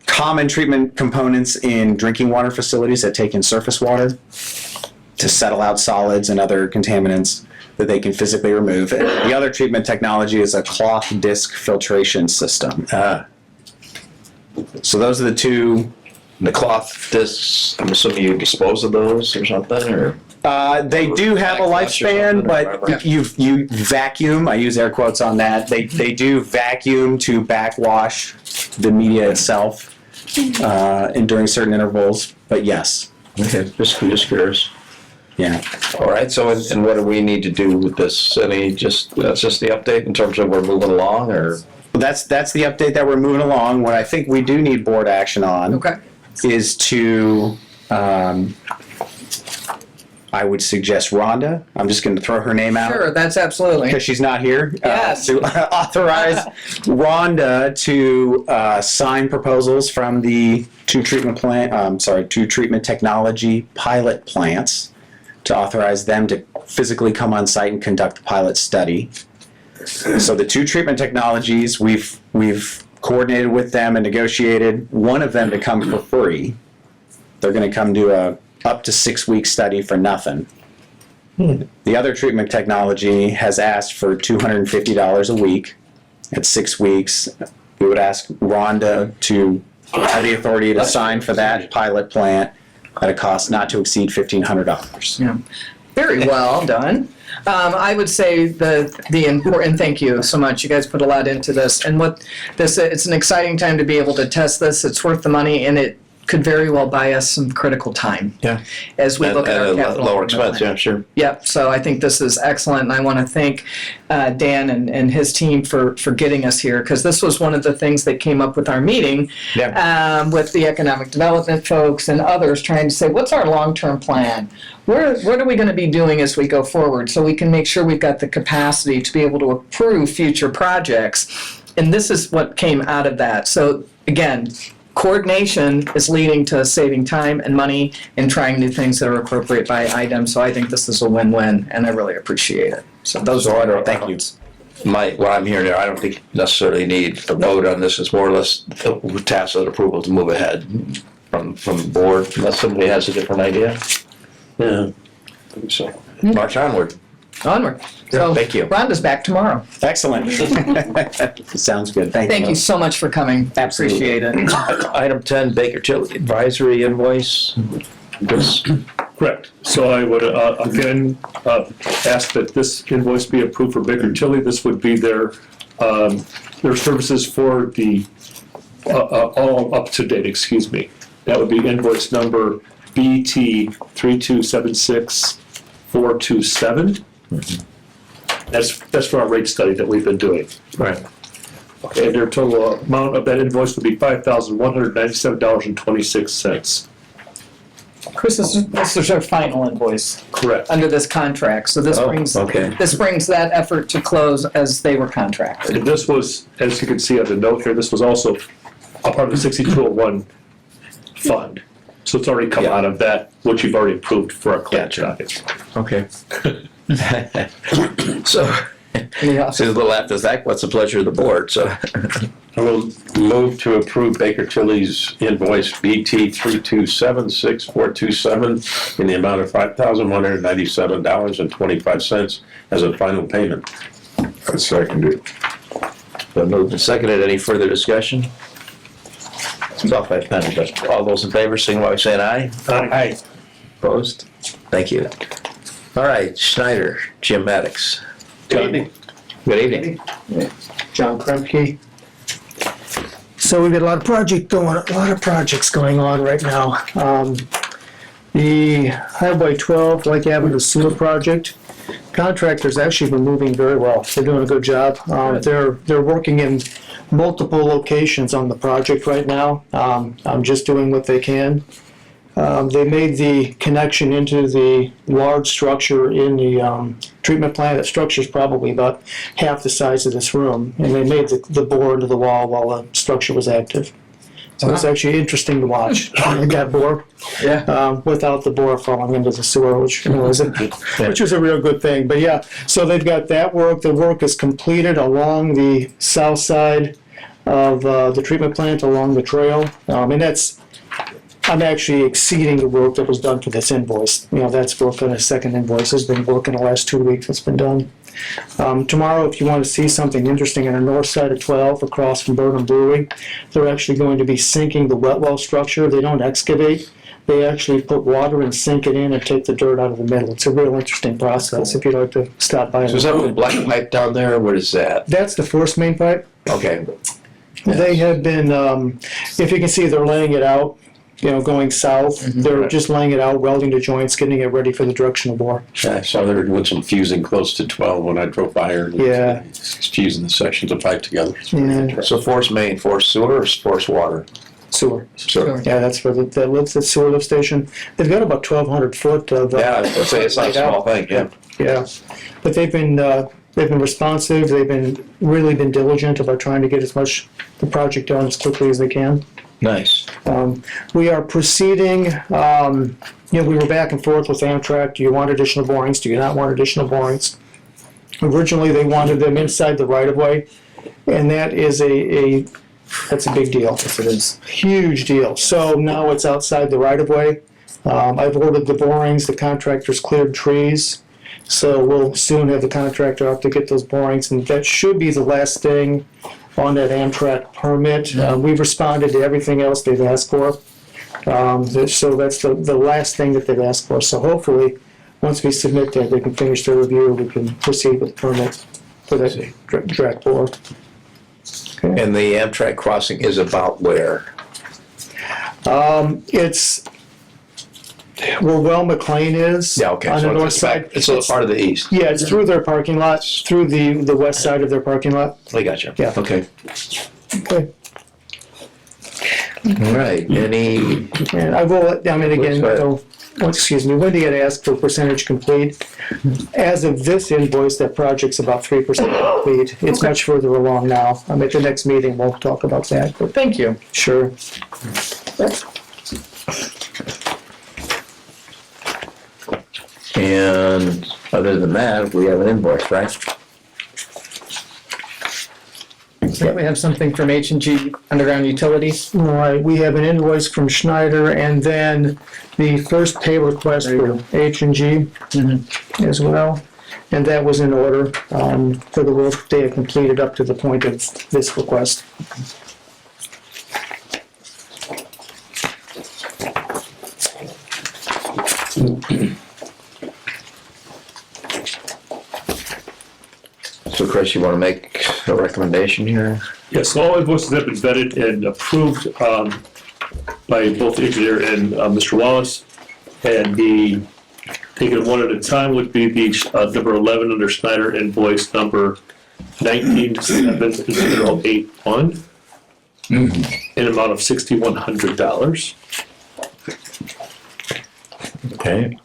common treatment components in drinking water facilities that take in surface water to settle out solids and other contaminants that they can physically remove. And the other treatment technology is a cloth disc filtration system. So those are the two. The cloth discs, I'm assuming you dispose of those or something, or? They do have a lifespan, but you vacuum. I use air quotes on that. They do vacuum to backwash the media itself and during certain intervals. But yes, Okay, just curious. yeah. All right, so and what do we need to do with this? That's just the update in terms of we're moving along, or? That's the update that we're moving along. What I think we do need board action on Okay. is to I would suggest Rhonda. I'm just going to throw her name out. Sure, that's absolutely. Because she's not here. Yes. To authorize Rhonda to sign proposals from the two treatment technology pilot plants, to authorize them to physically come on site and conduct the pilot study. So the two treatment technologies, we've coordinated with them and negotiated one of them to come for free. They're going to come do a up to 6-week study for nothing. The other treatment technology has asked for $250 a week at 6 weeks. We would ask Rhonda to have the authority to sign for that pilot plant at a cost not to exceed $1,500. Yeah. Very well done. I would say the important, thank you so much. You guys put a lot into this. And it's an exciting time to be able to test this. It's worth the money, and it could very well buy us some critical time. Yeah. As we look at our capital. Lower expense, yeah, sure. Yep, so I think this is excellent, and I want to thank Dan and his team for getting us here, because this was one of the things that came up with our meeting with the economic development folks and others, trying to say, what's our long-term plan? What are we going to be doing as we go forward, so we can make sure we've got the capacity to be able to approve future projects? And this is what came out of that. So again, coordination is leading to saving time and money and trying new things that are appropriate by item. So I think this is a win-win, and I really appreciate it. So those are thank you. What I'm hearing there, I don't think you necessarily need a vote on this. It's more or less tacit approval to move ahead from the board, unless somebody has a different idea. Yeah, I think so. March onward. Onward. So Thank you. Rhonda's back tomorrow. Excellent. Sounds good. Thank you so much for coming. Absolutely. Appreciate it. Item 10, Baker Tilly advisory invoice. Correct. So I would again ask that this invoice be approved for Baker Tilly. This would be their services for the all up to date. Excuse me. That would be invoice number BT 3276427. That's for our rate study that we've been doing. Right. Okay, and their total amount of that invoice would be $5,197.26. Chris, this is our final invoice Correct. under this contract. So this brings that effort to close as they were contracted. And this was, as you can see on the note here, this was also a part of the 6201 fund. So it's already come out of that, which you've already approved for our claim docket. Okay. So a little after that, what's the pleasure of the board? So I will move to approve Baker Tilly's invoice BT 3276427 in the amount of $5,197.25 as a final payment. I second it. been moved and seconded. Any further discussion? It's off by pen, but all those in favor, signify by saying aye. Aye. Opposed? Thank you. All right, Schneider, Jim Maddox. Good evening. Good evening. John Kremke. So we've got a lot of projects going on right now. The Highway 12 Lake Avenue Sewer Project, contractor's actually been moving very well. They're doing a good job. They're working in multiple locations on the project right now. I'm just doing what they can. They made the connection into the large structure in the treatment plant. That structure's probably about half the size of this room, and they made the bore into the wall while the structure was active. So it's actually interesting to watch. That bore, without the bore falling into the sewer, which was a real good thing. But yeah, so they've got that work. The work is completed along the south side of the treatment plant, along the trail, and I'm actually exceeding the work that was done for this invoice. That's work on a second invoice. Has been work in the last 2 weeks. It's been done. Tomorrow, if you want to see something interesting on the north side of 12, across from Burnham Brewery, they're actually going to be sinking the wet well structure. They don't excavate. They actually put water and sink it in and take the dirt out of the middle. It's a real interesting process if you'd like to stop by. So is that with black pipe down there, or what is that? That's the force main pipe. Okay. They have been, if you can see, they're laying it out. Going south. They're just laying it out, welding the joints, getting it ready for the directional bore. I saw they were doing some fusing close to 12 when I drove by her. Yeah. It's fusing the sections of pipe together. Yeah. So force main, force sewer, or force water? Sewer. Sure. Yeah, that's where that lives, that sewer lift station. They've got about 1,200 foot of. Yeah, I was gonna say, it's not a small thing, yeah. Yeah, but they've been responsive, really been diligent about trying to get as much, the project done as quickly as they can. Nice. We are proceeding, we were back and forth with Amtrak, do you want additional borings, do you not want additional borings? Originally, they wanted them inside the right-of-way, and that is that's a big deal. Yes, it is. Huge deal. So now it's outside the right-of-way. I've ordered the borings, the contractor's cleared trees, so we'll soon have the contractor out to get those borings, and that should be the last thing on that Amtrak permit. We've responded to everything else they've asked for. So that's the last thing that they've asked for. So hopefully, once we submit that, they can finish their review, we can proceed with the permit for that track bore. And the Amtrak crossing is about where? It's where Well McLean is. Yeah, okay. On So the north it's side. It's a part of the east. Yeah, it's through their parking lot, through the west side of their parking lot. I gotcha. Yeah. Okay. Okay. All right, any, And I will, again, Go excuse me, Wendy had asked for percentage complete. As of this invoice, that project's about 3% complete. It's much further along now. At the next meeting, we'll talk about that, but Thank you. sure. and other than that, we have an invoice, right? Yeah, we have something from H&G Underground Utilities. All right, we have an invoice from Schneider, and then the first pay request for H&G as well. And that was in order for the work they had completed up to the point of this request. So Chris, you want to make a recommendation here? Yes, all invoices have been vetted and approved by both the engineer and Mr. Wallace. And the, taken one at a time, would be the number 11 under Snyder, invoice number 197081 in amount of $6,100. Okay.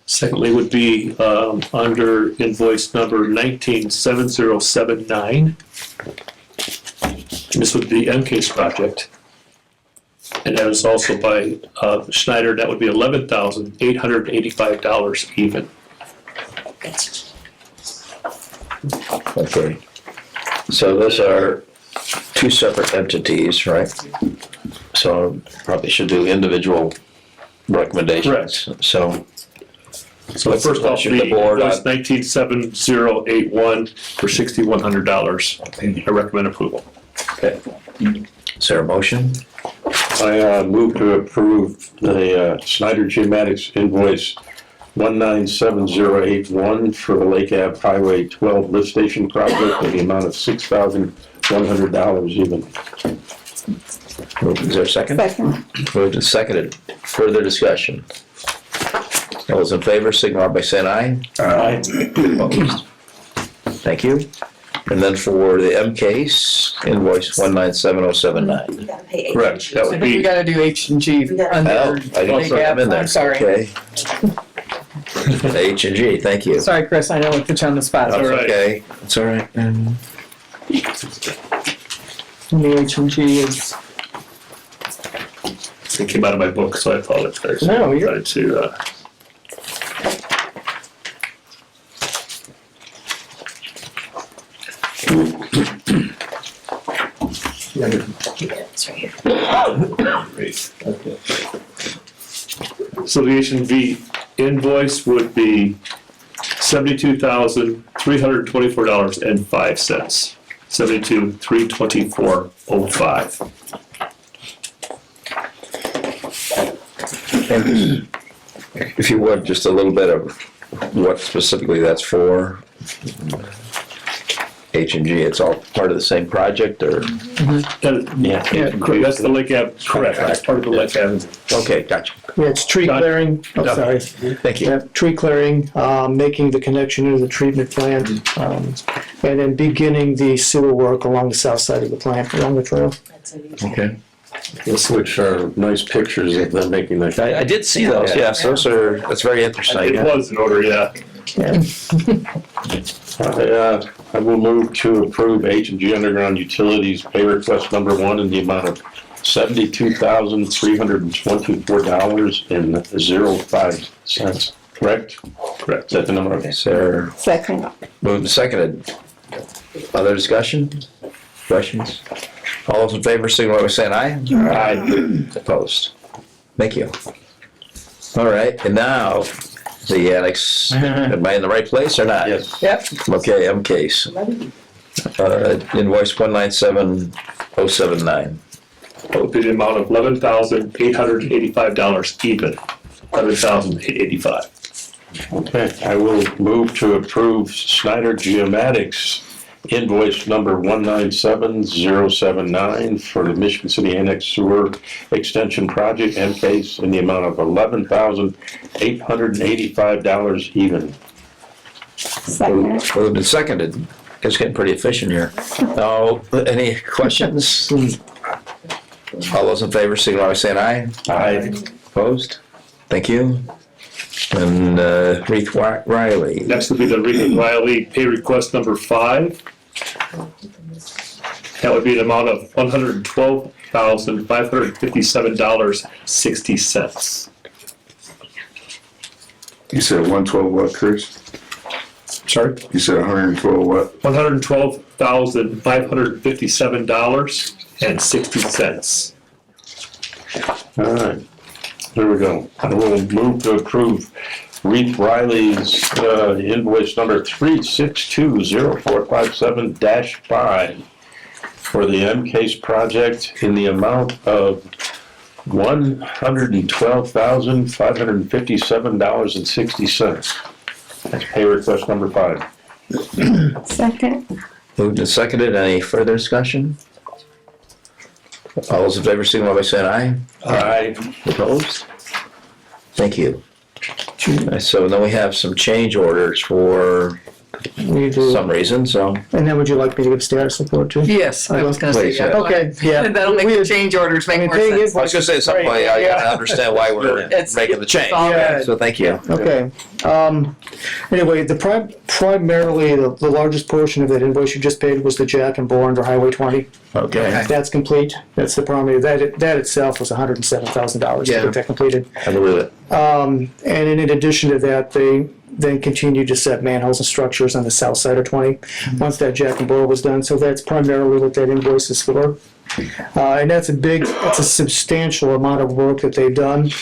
Secondly would be under invoice number 197079. And this would be the MCASE project. And that is also by Schneider, that would be $11,885 even. Okay. So those are two separate entities, right? So probably should do individual recommendations. Correct. So So the first off, the the board invoice on- 197081 for $6,100. I recommend approval. okay. Is there a motion? I move to approve the Snyder Geomatics invoice 197081 for the Lake Ave Highway 12 lift station project in the amount of $6,100 even. Is there a second? Second. Moved and seconded. Further discussion? All those in favor signify by saying aye. Aye. Opposed? Thank you. And then for the MCASE invoice 197079. You gotta pay Correct. That I would think we be, gotta do H&G Oh, under I didn't Lake put them in Ave. there. I'm sorry. Okay. H&G, thank you. Sorry, Chris, I know we put you on the spot. All right. Okay, it's all right. And the H&G is, it came out of my book, so I apologize. No, you're- Tried to, So the H&V invoice would be $72,324.05. 72,324.05. And if you would, just a little bit of what specifically that's for. H&G, it's all part of the same project, or? Yeah, correct. That's the Lake Ave, correct, that's part of the Lake Ave. Okay, gotcha. Yeah, it's tree Done. clearing, oh, Done. sorry. Thank you. Yeah, tree clearing, making the connection into the treatment plant, and then beginning the sewer work along the south side of the plant, along the trail. Okay. Which are nice pictures of them making the. I did see those, yes, that's very interesting. It was in order, yeah. I will move to approve H&G Underground Utilities pay request number 1 in the amount of $72,324.05. Correct? Correct. Is that the number? Okay. Sir, Second. moved and seconded. Other discussion? Questions? All those in favor, signify by saying aye. Aye. Opposed? Thank you. All right, and now, the annex, am I in the right place or not? Yes. Yep. Okay, case. Invoice 197079. That would be the amount of $11,885 even. $11,885. Okay, I will move to approve Snyder Geomatics invoice number 197079 for the Michigan City Annex Sewer Extension Project, MCASE, in the amount of $11,885 even. Second. Moved and seconded. It's getting pretty efficient here. Now, any questions? All those in favor, signify by saying aye. Aye. Opposed? Thank you. And Reith Riley. Next would be the Reed Riley pay request number 5. That would be an amount of $112,557.60. You said 112 what, Chris? Sorry? You said 112 what? $112,557.60. All right, there we go. I will move to approve Reith Riley's invoice number 3620457-5 for the MCASE project in the amount of $112,557.60. That's pay request number 5. Second. Moved and seconded. Any further discussion? All those in favor, signify by saying aye. Aye. Opposed? Thank you. So then we have some change orders for We do. some reason, so. And then would you like me to give status report too? Yes, I was gonna say, Please, yeah. yeah. Okay, yeah. That'll make the change orders make more sense. I was gonna say something, I gotta understand why we're It's- making the change, all good. so thank you. Okay. Anyway, primarily the largest portion of that invoice you just paid was the jack and bore under Highway 20. Okay. That's complete. That's the primary. That itself was $107,000 to Yeah. get that completed. I believe it. And in addition to that, they then continued to set manholes and structures on the south side of 20, once that jack and bore was done. So that's primarily what that invoice is for. And that's a substantial amount of work that they've done.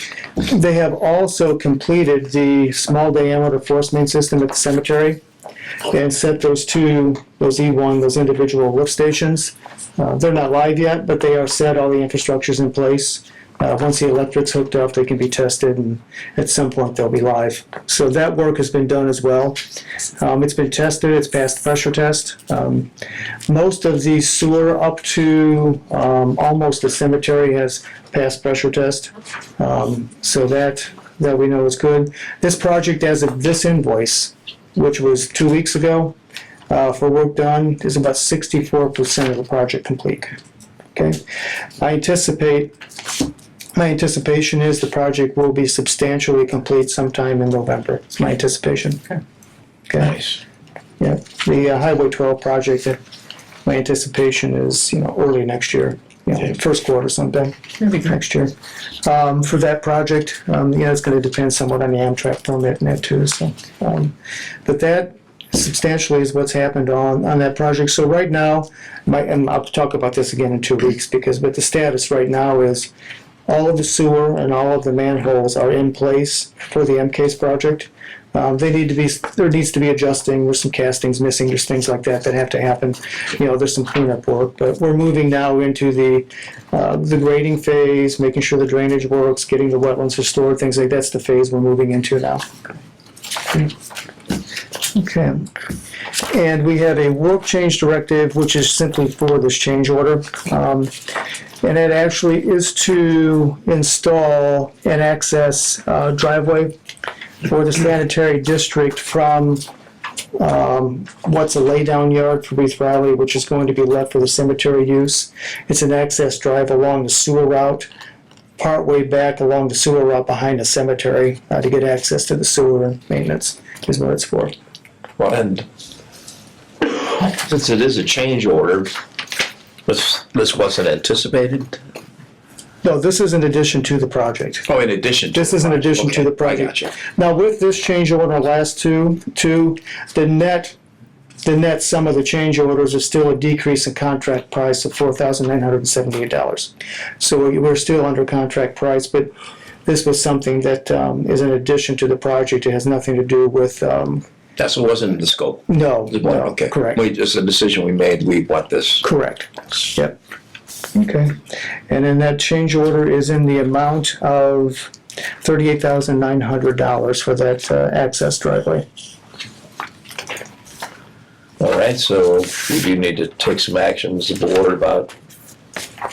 They have also completed the small diameter force main system at the cemetery and set those E1, those individual lift stations. They're not live yet, but they are set, all the infrastructure's in place. Once the electric's hooked up, they can be tested, and at some point they'll be live. So that work has been done as well. It's been tested, it's passed the pressure test. Most of the sewer up to almost the cemetery has passed pressure test. So that we know is good. This project, as of this invoice, which was 2 weeks ago, for work done, is about 64% of the project complete. Okay, my anticipation is the project will be substantially complete sometime in November. It's my anticipation. Okay. Nice. Yeah, the Highway 12 project, my anticipation is, early next year, first quarter sometime next year. For that project, it's going to depend somewhat on the Amtrak permit and that too. So, but that substantially is what's happened on that project. So right now, and I'll talk about this again in 2 weeks but the status right now is all of the sewer and all of the manholes are in place for the MCASE project. There needs to be adjusting. There's some castings missing. There's things like that have to happen. There's some cleanup work, but we're moving now into the grading phase, making sure the drainage works, getting the wetlands restored, things like that's the phase we're moving into now. Okay. And we have a work change directive, which is simply for this change order. And it actually is to install an access driveway for the sanitary district from what's a laydown yard for Reith Riley, which is going to be left for the cemetery use. It's an access drive along the sewer route, partway back along the sewer route behind the cemetery to get access to the sewer and maintenance is what it's for. Well, and since it is a change order, this wasn't anticipated? No, this is in addition to the project. Oh, in addition to. This is in addition to the Okay, I project. got you. Now, with this change order, last two, the net sum of the change orders is still a decrease in contract price of $4,978. So we're still under contract price, but this was something that is in addition to the project. It has nothing to do with, That wasn't in the scope. no, Okay. correct. Just a decision we made, we want this. Correct. Yep. Okay. And then that change order is in the amount of $38,900 for that access driveway. All right, so we do need to take some action as a board about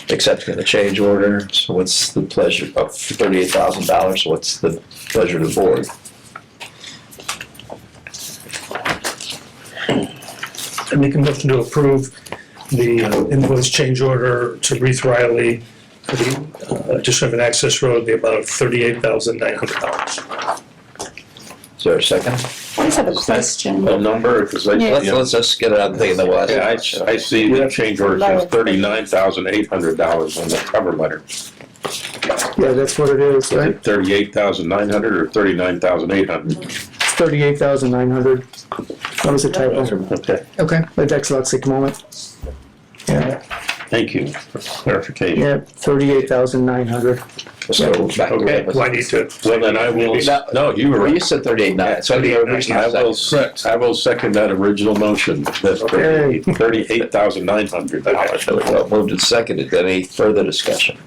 accepting the change order. So what's the pleasure of $38,000? What's the pleasure of the board? I make a motion to approve the invoice change order to Reith Riley for the addition of an access road, the amount of $38,900. Is there a second? I just have a question. A number, because I, Yeah. Let's just get it out and think, and then we'll ask. yeah, I see the change order says $39,800 on the cover letter. Yeah, that's what it is, Is right? it 38,900 or 39,800? It's 38,900. That was a typo. Okay, Okay. The dyslexic moment. Yeah, thank you for clarification. yeah, 38,900. So back to Okay. Do I need to? Well, then I will, no, you were. Well, you said 38.9, so I think I will second that original motion, that's Okay. $38,900. Well, moved and seconded. Any further discussion?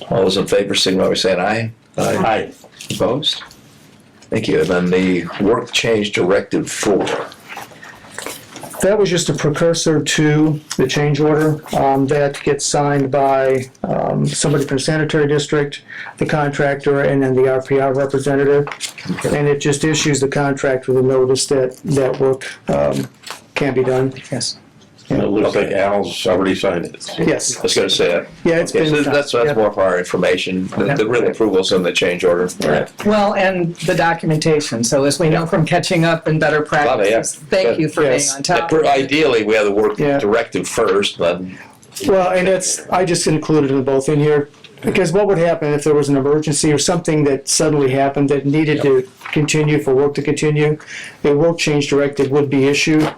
All those in favor, signify by saying aye. Aye. Opposed? Thank you. And then the work change directive 4. That was just a precursor to the change order that gets signed by somebody from the sanitary district, the contractor, and then the RPR representative. And it just issues the contract with a notice that that work can be done. Yes. It looks like Al's already signed it. Yes. I was gonna say it. Yeah, it's Okay, been. so that's yeah. more for our information. The real approval's on the change order. Yeah. Well, and the documentation, so as we know from catching up and better it, yeah. practices, thank you for being Yes. on top of it. Ideally, we have the work Yeah. directive first, but Well, and I just included them both in here, because what would happen if there was an emergency or something that suddenly happened that needed to continue, for work to continue, a work change directive would be issued,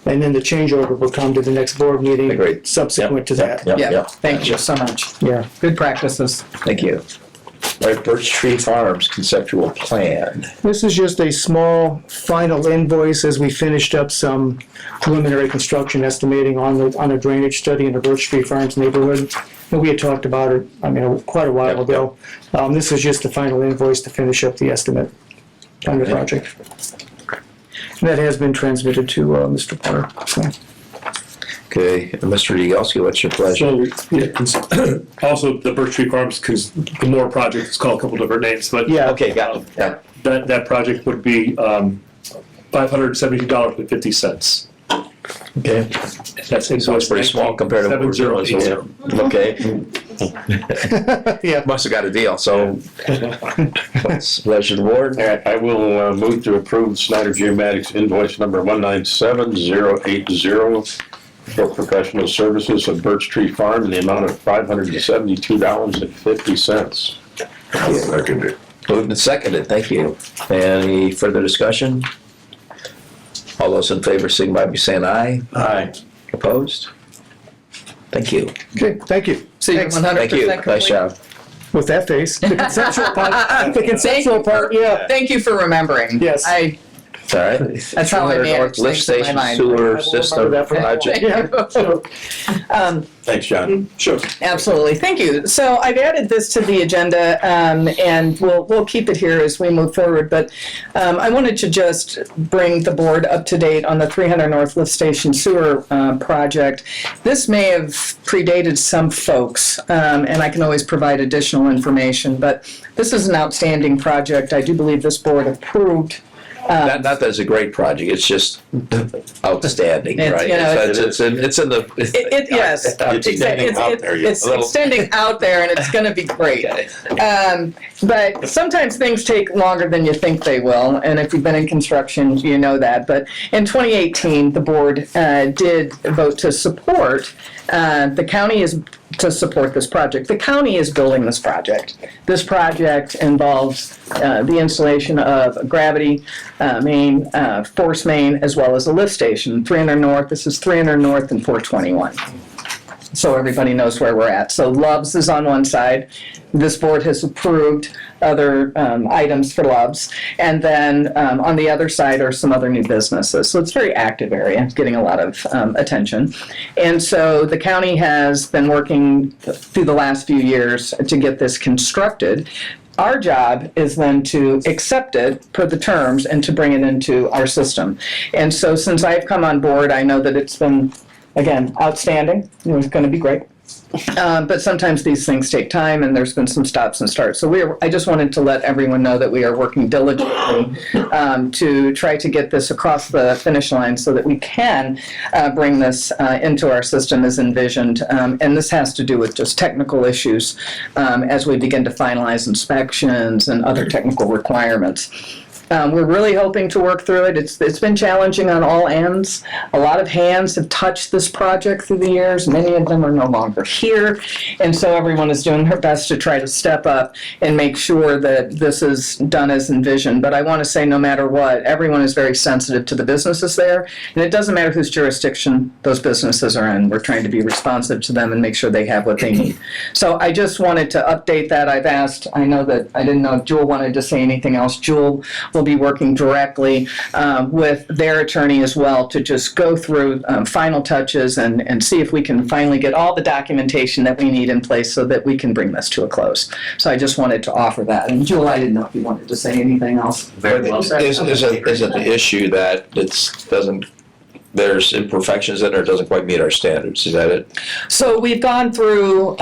and then the change order would come to the next board meeting Agreed. subsequent to that. Yeah, thank you so much. Yeah. Good practices. Thank you. All right, Birch Tree Farms conceptual plan. This is just a small final invoice as we finished up some preliminary construction estimating on a drainage study in the Birch Tree Farms neighborhood. And we had talked about it, quite a while ago. This is just the final invoice to finish up the estimate on the project. And that has been transmitted to Mr. Porter. So. Okay, and Mr. Yagowski, what's your pleasure? So, yeah, also the Birch Tree Farms, because the Moore project is called a couple different names, but Yeah. Okay, got it. Yeah. that project would be $572.50. Okay. That's So it's pretty small compared to what we're doing. 7080. Okay. Yeah. Must have got a deal, so what's the pleasure of the board? All right, I will move to approve Snyder Geomatics invoice number 197080 for professional services of Birch Tree Farm in the amount of $572.50. Seconded. Moved and seconded, thank you. Any further discussion? All those in favor signify by saying aye. Aye. Opposed? Thank you. Okay, thank you. So you're 100% Thank you, complete? nice job. With that face, the conceptual part, yeah. Thank you for remembering. Yes. All right. That's how I 200 manage North Lift things in my Station mind. Sewer I will System remember that for Project. Thanks, John. Sure. Absolutely, thank you. So I've added this to the agenda, and we'll keep it here as we move forward, but I wanted to just bring the board up to date on the 300 North Lift Station Sewer project. This may have predated some folks, and I can always provide additional information, but this is an outstanding project. I do believe this board approved Not that it's a great project, it's just outstanding, It's, right? you know, It's in the. Yes, it's extending out there, and it's going to be great. But sometimes things take longer than you think they will, and if you've been in construction, you know that. But in 2018, the board did vote to support. The county is to support this project. The county is building this project. This project involves the installation of a gravity main, force main, as well as a lift station. 300 North, this is 300 North and 421. So everybody knows where we're at. So Love's is on one side. This board has approved other items for Love's. And then on the other side are some other new businesses. So it's a very active area, getting a lot of attention. And so the county has been working through the last few years to get this constructed. Our job is then to accept it per the terms and to bring it into our system. And so since I've come on board, I know that it's been, again, outstanding. It was going to be great. But sometimes these things take time, and there's been some stops and starts. So I just wanted to let everyone know that we are working diligently to try to get this across the finish line so that we can bring this into our system as envisioned. And this has to do with just technical issues as we begin to finalize inspections and other technical requirements. We're really hoping to work through it. It's been challenging on all ends. A lot of hands have touched this project through the years. Many of them are no longer here. And so everyone is doing their best to try to step up and make sure that this is done as envisioned. But I want to say no matter what, everyone is very sensitive to the businesses there. And it doesn't matter whose jurisdiction those businesses are in. We're trying to be responsive to them and make sure they have what they need. So I just wanted to update that. I've asked, I know that, I didn't know if Jewel wanted to say anything else. Jewel will be working directly with their attorney as well to just go through final touches and see if we can finally get all the documentation that we need in place so that we can bring this to a close. So I just wanted to offer that. And Jewel, I didn't know if you wanted to say anything else. Very well said. Isn't the issue that there's imperfections in it, or doesn't quite meet our standards? Is that it? So we've gone through,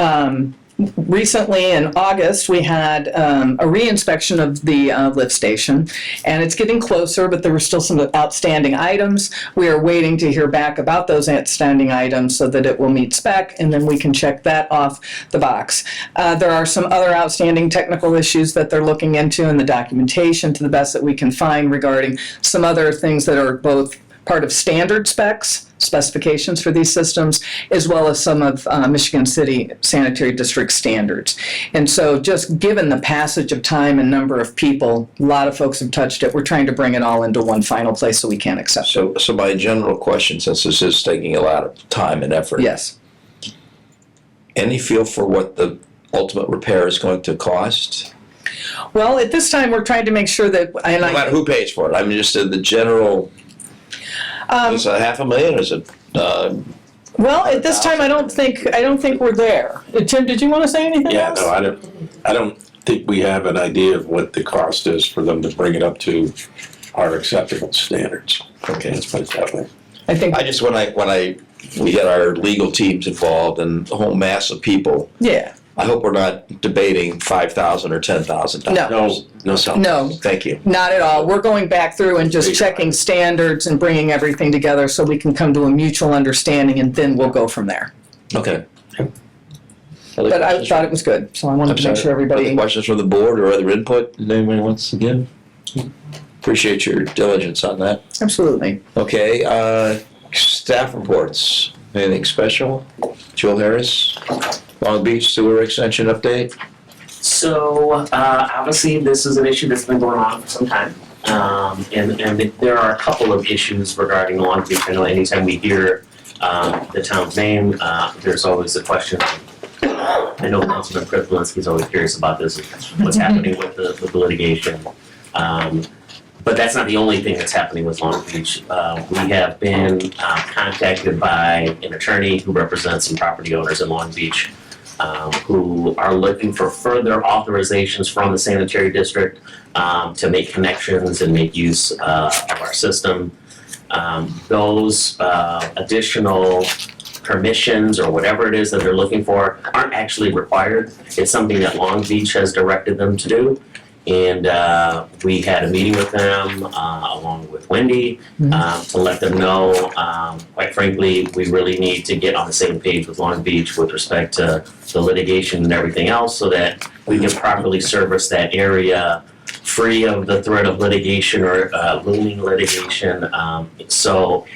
recently in August, we had a re-inspection of the lift station, and it's getting closer, but there were still some outstanding items. We are waiting to hear back about those outstanding items so that it will meet spec, and then we can check that off the box. There are some other outstanding technical issues that they're looking into in the documentation to the best that we can find regarding some other things that are both part of standard specifications for these systems, as well as some of Michigan City Sanitary District standards. And so just given the passage of time and number of people, a lot of folks have touched it. We're trying to bring it all into one final place so we can accept it. So my general question, since this is taking a lot of time and effort. Yes. Any feel for what the ultimate repair is going to cost? Well, at this time, we're trying to make sure that... No matter who pays for it. I mean, just the general... is it $500,000? Is it? Well, at this time, I don't think we're there. Tim, did you want to say anything else? No, I don't think we have an idea of what the cost is for them to bring it up to our acceptable standards. Okay, let's put it that way. I just when we get our legal teams involved and the whole mass of people. Yeah. I hope we're not debating $5,000 or $10,000. No. Thank you. Not at all. We're going back through and just checking standards and bringing everything together so we can come to a mutual understanding, and then we'll go from there. Okay. But I thought it was good, so I wanted to make sure everybody... Other questions from the board or other input that anybody wants to give? Appreciate your diligence on that. Absolutely. Okay, staff reports. Anything special? Joel Harris, Long Beach Sewer Extension update? So, obviously, this is an issue that's been going on for some time. And there are a couple of issues regarding Long Beach. I know anytime we hear the town's name, there's always a question. I know Councilman Prithlinsky is always curious about this, what's happening with the litigation. But that's not the only thing that's happening with Long Beach. We have been contacted by an attorney who represents some property owners in Long Beach who are looking for further authorizations from the sanitary district to make connections and make use of our system. Those additional permissions or whatever it is that they're looking for aren't actually required. It's something that Long Beach has directed them to do. And we had a meeting with them along with Wendy to let them know, quite frankly, we really need to get on the same page with Long Beach with respect to the litigation and everything else so that we can properly service that area free of the threat of litigation or looming litigation. So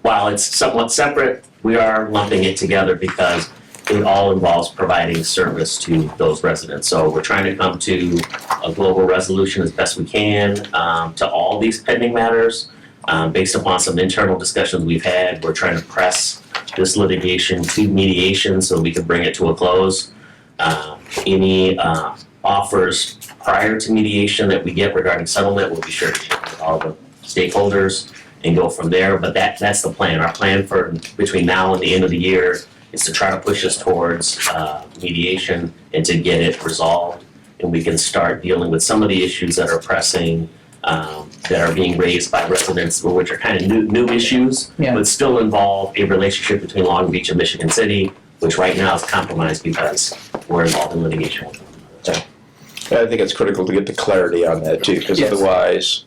while it's somewhat separate, we are lumping it together because it all involves providing service to those residents. So we're trying to come to a global resolution as best we can to all these pending matters. Based upon some internal discussions we've had, we're trying to press this litigation to mediation so we can bring it to a close. Any offers prior to mediation that we get regarding settlement, we'll be sure to share with all the stakeholders and go from there. But that's the plan. Our plan for between now and the end of the year is to try to push us towards mediation and to get it resolved. And we can start dealing with some of the issues that are pressing, that are being raised by residents, which are kind of new issues, but still involve a relationship between Long Beach and Michigan City, which right now is compromised because we're involved in litigation with them. I think it's critical to get the clarity on that too, because otherwise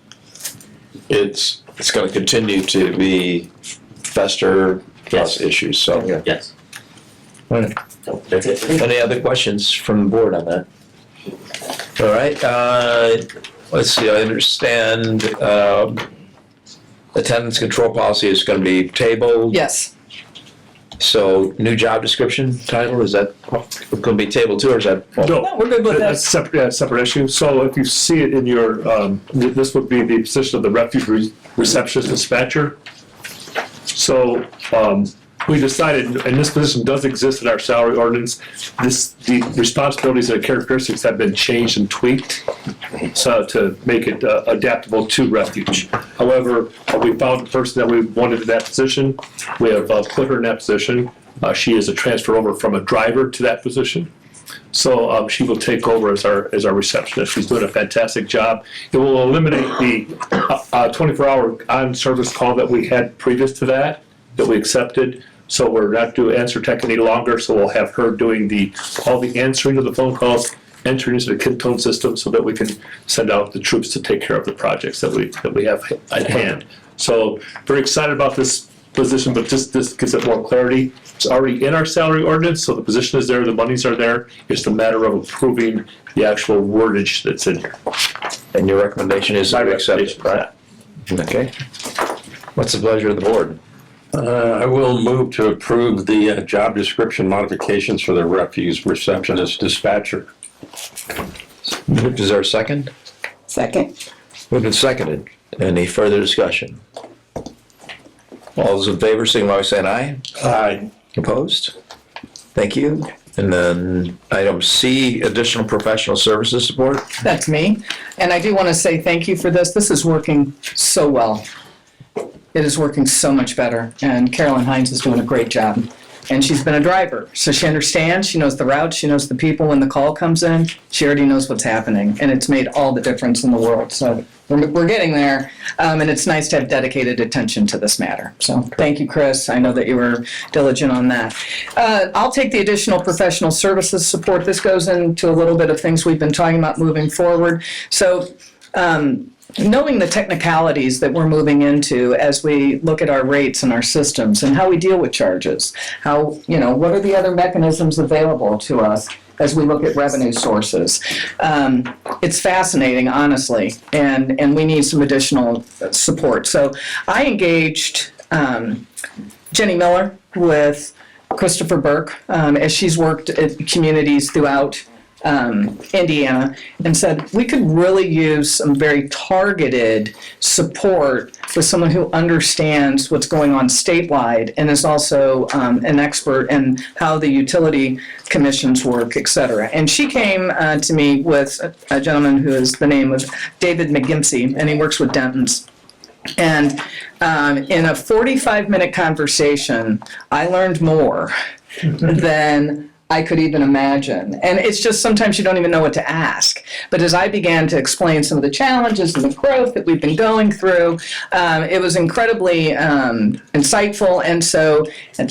it's going to continue to be fester plus issues, so. Yes. All right. So that's it. Any other questions from the board on that? All right, let's see, I understand attendance control policy is going to be tabled. Yes. So new job description title, is that going to be tabled too, or is that? No, we're good with that. That's separate issue. So if you see it in your, this would be the position of the refuge receptionist dispatcher. So, we decided, and this position does exist in our salary ordinance, the responsibilities and characteristics have been changed and tweaked so to make it adaptable to refuge. However, we found the person that we wanted in that position. We have put her in that position. She is a transfer over from a driver to that position. So she will take over as our receptionist. She's doing a fantastic job. It will eliminate the 24-hour on-service call that we had previous to that we accepted. So we're not doing answer tech any longer, so we'll have her doing all the answering of the phone calls, entering into the Kintone system so that we can send out the troops to take care of the projects that we have at hand. So very excited about this position, but this gives it more clarity. It's already in our salary ordinance, so the position is there, the monies are there. It's a matter of approving the actual wordage that's in here. And your recommendation is to accept it, right? Okay. What's the pleasure of the board? I will move to approve the job description modifications for the refuse receptionist dispatcher. Is there a second? Second. Moved and seconded. Any further discussion? All those in favor, signify by saying aye. Aye. Opposed? Thank you. And then item C, additional professional services support. That's me. And I do want to say thank you for this. This is working so well. It is working so much better. And Carolyn Hines is doing a great job. And she's been a driver, so she understands, she knows the route, she knows the people when the call comes in, she already knows what's happening, and it's made all the difference in the world. So we're getting there, and it's nice to have dedicated attention to this matter. So thank you, Chris. I know that you were diligent on that. I'll take the additional professional services support. This goes into a little bit of things we've been talking about moving forward. So knowing the technicalities that we're moving into as we look at our rates and our systems and how we deal with charges, what are the other mechanisms available to us as we look at revenue sources. It's fascinating, honestly, and we need some additional support. So I engaged Jenny Miller with Christopher Burke as she's worked at communities throughout Indiana, and said we could really use some very targeted support with someone who understands what's going on statewide and is also an expert in how the utility commissions work, et cetera. And she came to me with a gentleman who is the name of David McGimsey, and he works with Dentons. And in a 45-minute conversation, I learned more than I could even imagine. And it's just sometimes you don't even know what to ask. But as I began to explain some of the challenges and the growth that we've been going through, it was incredibly insightful. And so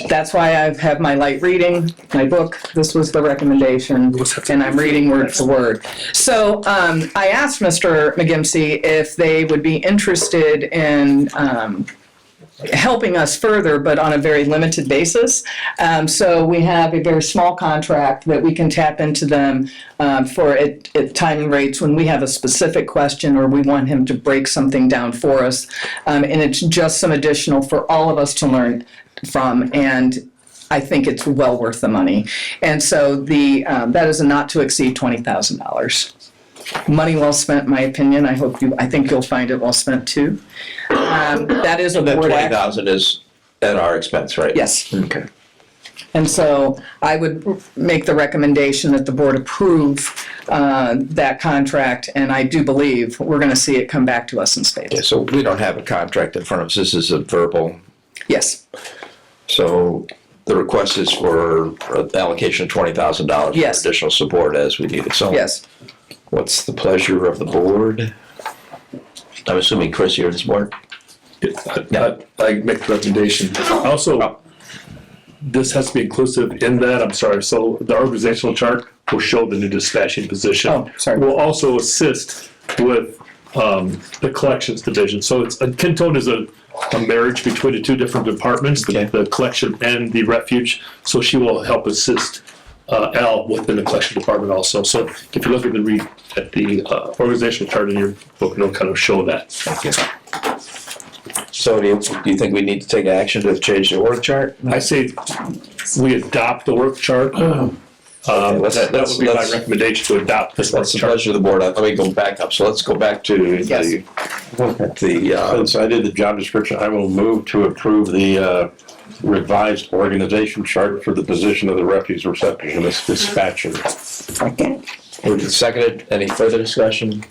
that's why I have my light reading, my book. This was the recommendation, and I'm reading word for word. So I asked Mr. McGimsey if they would be interested in helping us further, but on a very limited basis. So we have a very small contract that we can tap into them for at time and rates when we have a specific question or we want him to break something down for us. And it's just some additional for all of us to learn from, and I think it's well worth the money. And so that is a not to exceed $20,000. Money well spent, in my opinion. I think you'll find it well spent too. That is a That board act. 20,000 is at our expense, right? Yes. Okay. And so I would make the recommendation that the board approve that contract, and I do believe we're going to see it come back to us in spades. Yeah, so we don't have a contract in front of us. This is a verbal. Yes. So the request is for allocation of $20,000 Yes. for additional support as we need it. So Yes. what's the pleasure of the board? I'm assuming, Chris, you're this board? I make the recommendation. Also, this has to be inclusive in that, I'm sorry, so the organizational chart will show the new dispatching position. Oh, sorry. Will also assist with the collections division. So it's, Kentone is a marriage between the two different departments, the collection and the refuge. So she will help assist Al within the collection department also. So if you look at the organizational chart in your book, it'll kind of show that. Thank you. So do you think we need to take action to change the org chart? I say we adopt the work chart. That would be my recommendation, to adopt this work That's the chart. pleasure of the board. Let me go back up. So let's go back to Yes. Since I did the job description, I will move to approve the revised organization chart for the position of the refuse receptionist dispatcher. Second. moved and seconded. Any further discussion?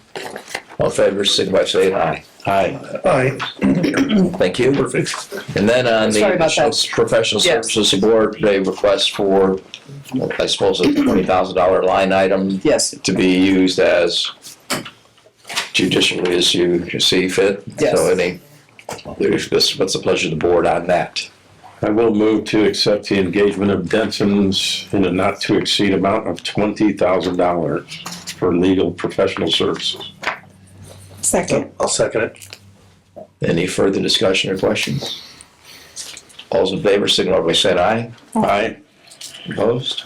All in favor, signify by saying aye. Aye. Thank you. Perfect. And then on the Sorry about additional that. professional Yes. services board, they request for, I suppose, a $20,000 line item Yes. to be used as judicially as you see fit. Yes. So what's the pleasure of the board on that? I will move to accept the engagement of Denson's in a not to exceed amount of $20,000 for legal professional services. Second. I'll second it. Any further discussion or questions? All's in favor, signify by saying aye. Aye. Opposed?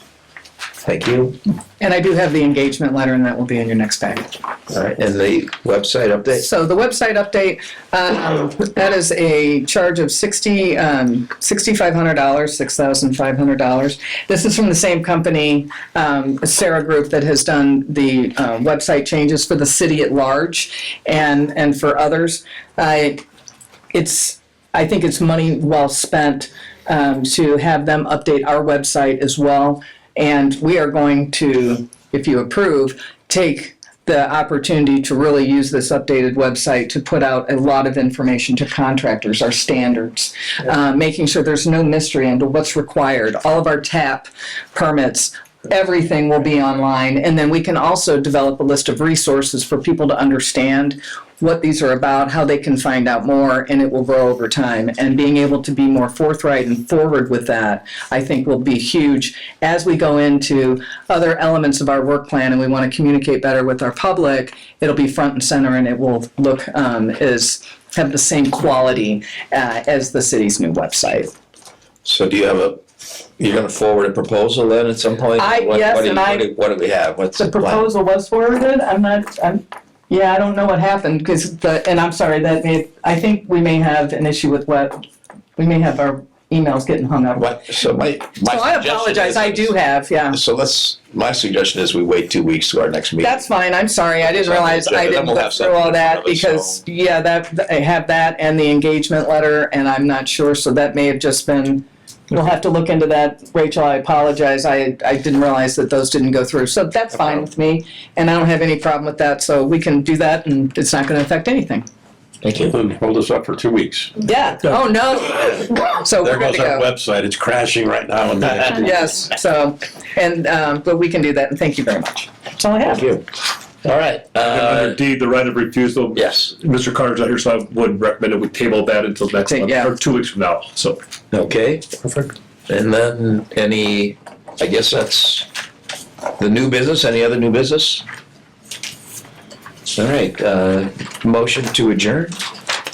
Thank you. And I do have the engagement letter, and that will be in your next package. All right, and the website update? So the website update, that is a charge of $6,500, $6,500. This is from the same company, Sarah Group, that has done the website changes for the city at large and for others. I think it's money well spent to have them update our website as well. And we are going to, if you approve, take the opportunity to really use this updated website to put out a lot of information to contractors, our standards, making sure there's no mystery into what's required. All of our TAP permits, everything will be online. And then we can also develop a list of resources for people to understand what these are about, how they can find out more, and it will grow over time. And being able to be more forthright and forward with that, I think will be huge as we go into other elements of our work plan and we want to communicate better with our public. It'll be front and center, and it will look have the same quality as the city's new website. So do you have you're gonna forward a proposal then at some point? Yes, What do we have? What's The the plan? proposal was forwarded. I don't know what happened because and I'm sorry, I think we may have an issue with we may have our emails getting hung up. So my So I apologize, I do have, yeah. So my suggestion is we wait 2 weeks to our next meeting. That's fine, I'm sorry, I didn't realize I Then didn't we'll go have through something all in that front of us, because, I have that and the engagement letter and I'm not sure, so that may have just been, we'll have to look into that. Rachel, I apologize, I didn't realize that those didn't go through, so that's fine with me. And I don't have any problem with that, so we can do that and it's not gonna affect anything. Thank you. Hold us up for 2 weeks. Yeah, oh, no. So There we're good goes to our go. website. It's crashing right now. Yes, so, and, but we can do that, and thank you very much. That's all I have. Thank you. All right, Under D, the right of refusal. yes, Mr. Carter's not here, so I would recommend that we table that until next month, Yeah. or 2 weeks from now, so. okay. Perfect. And then I guess that's the new business, any other new business? All right, motion to adjourn?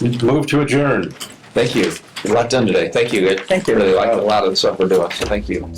Move to adjourn. Thank you. A lot done today. Thank you. Thank you. Really like a lot of the stuff we're doing, so thank you.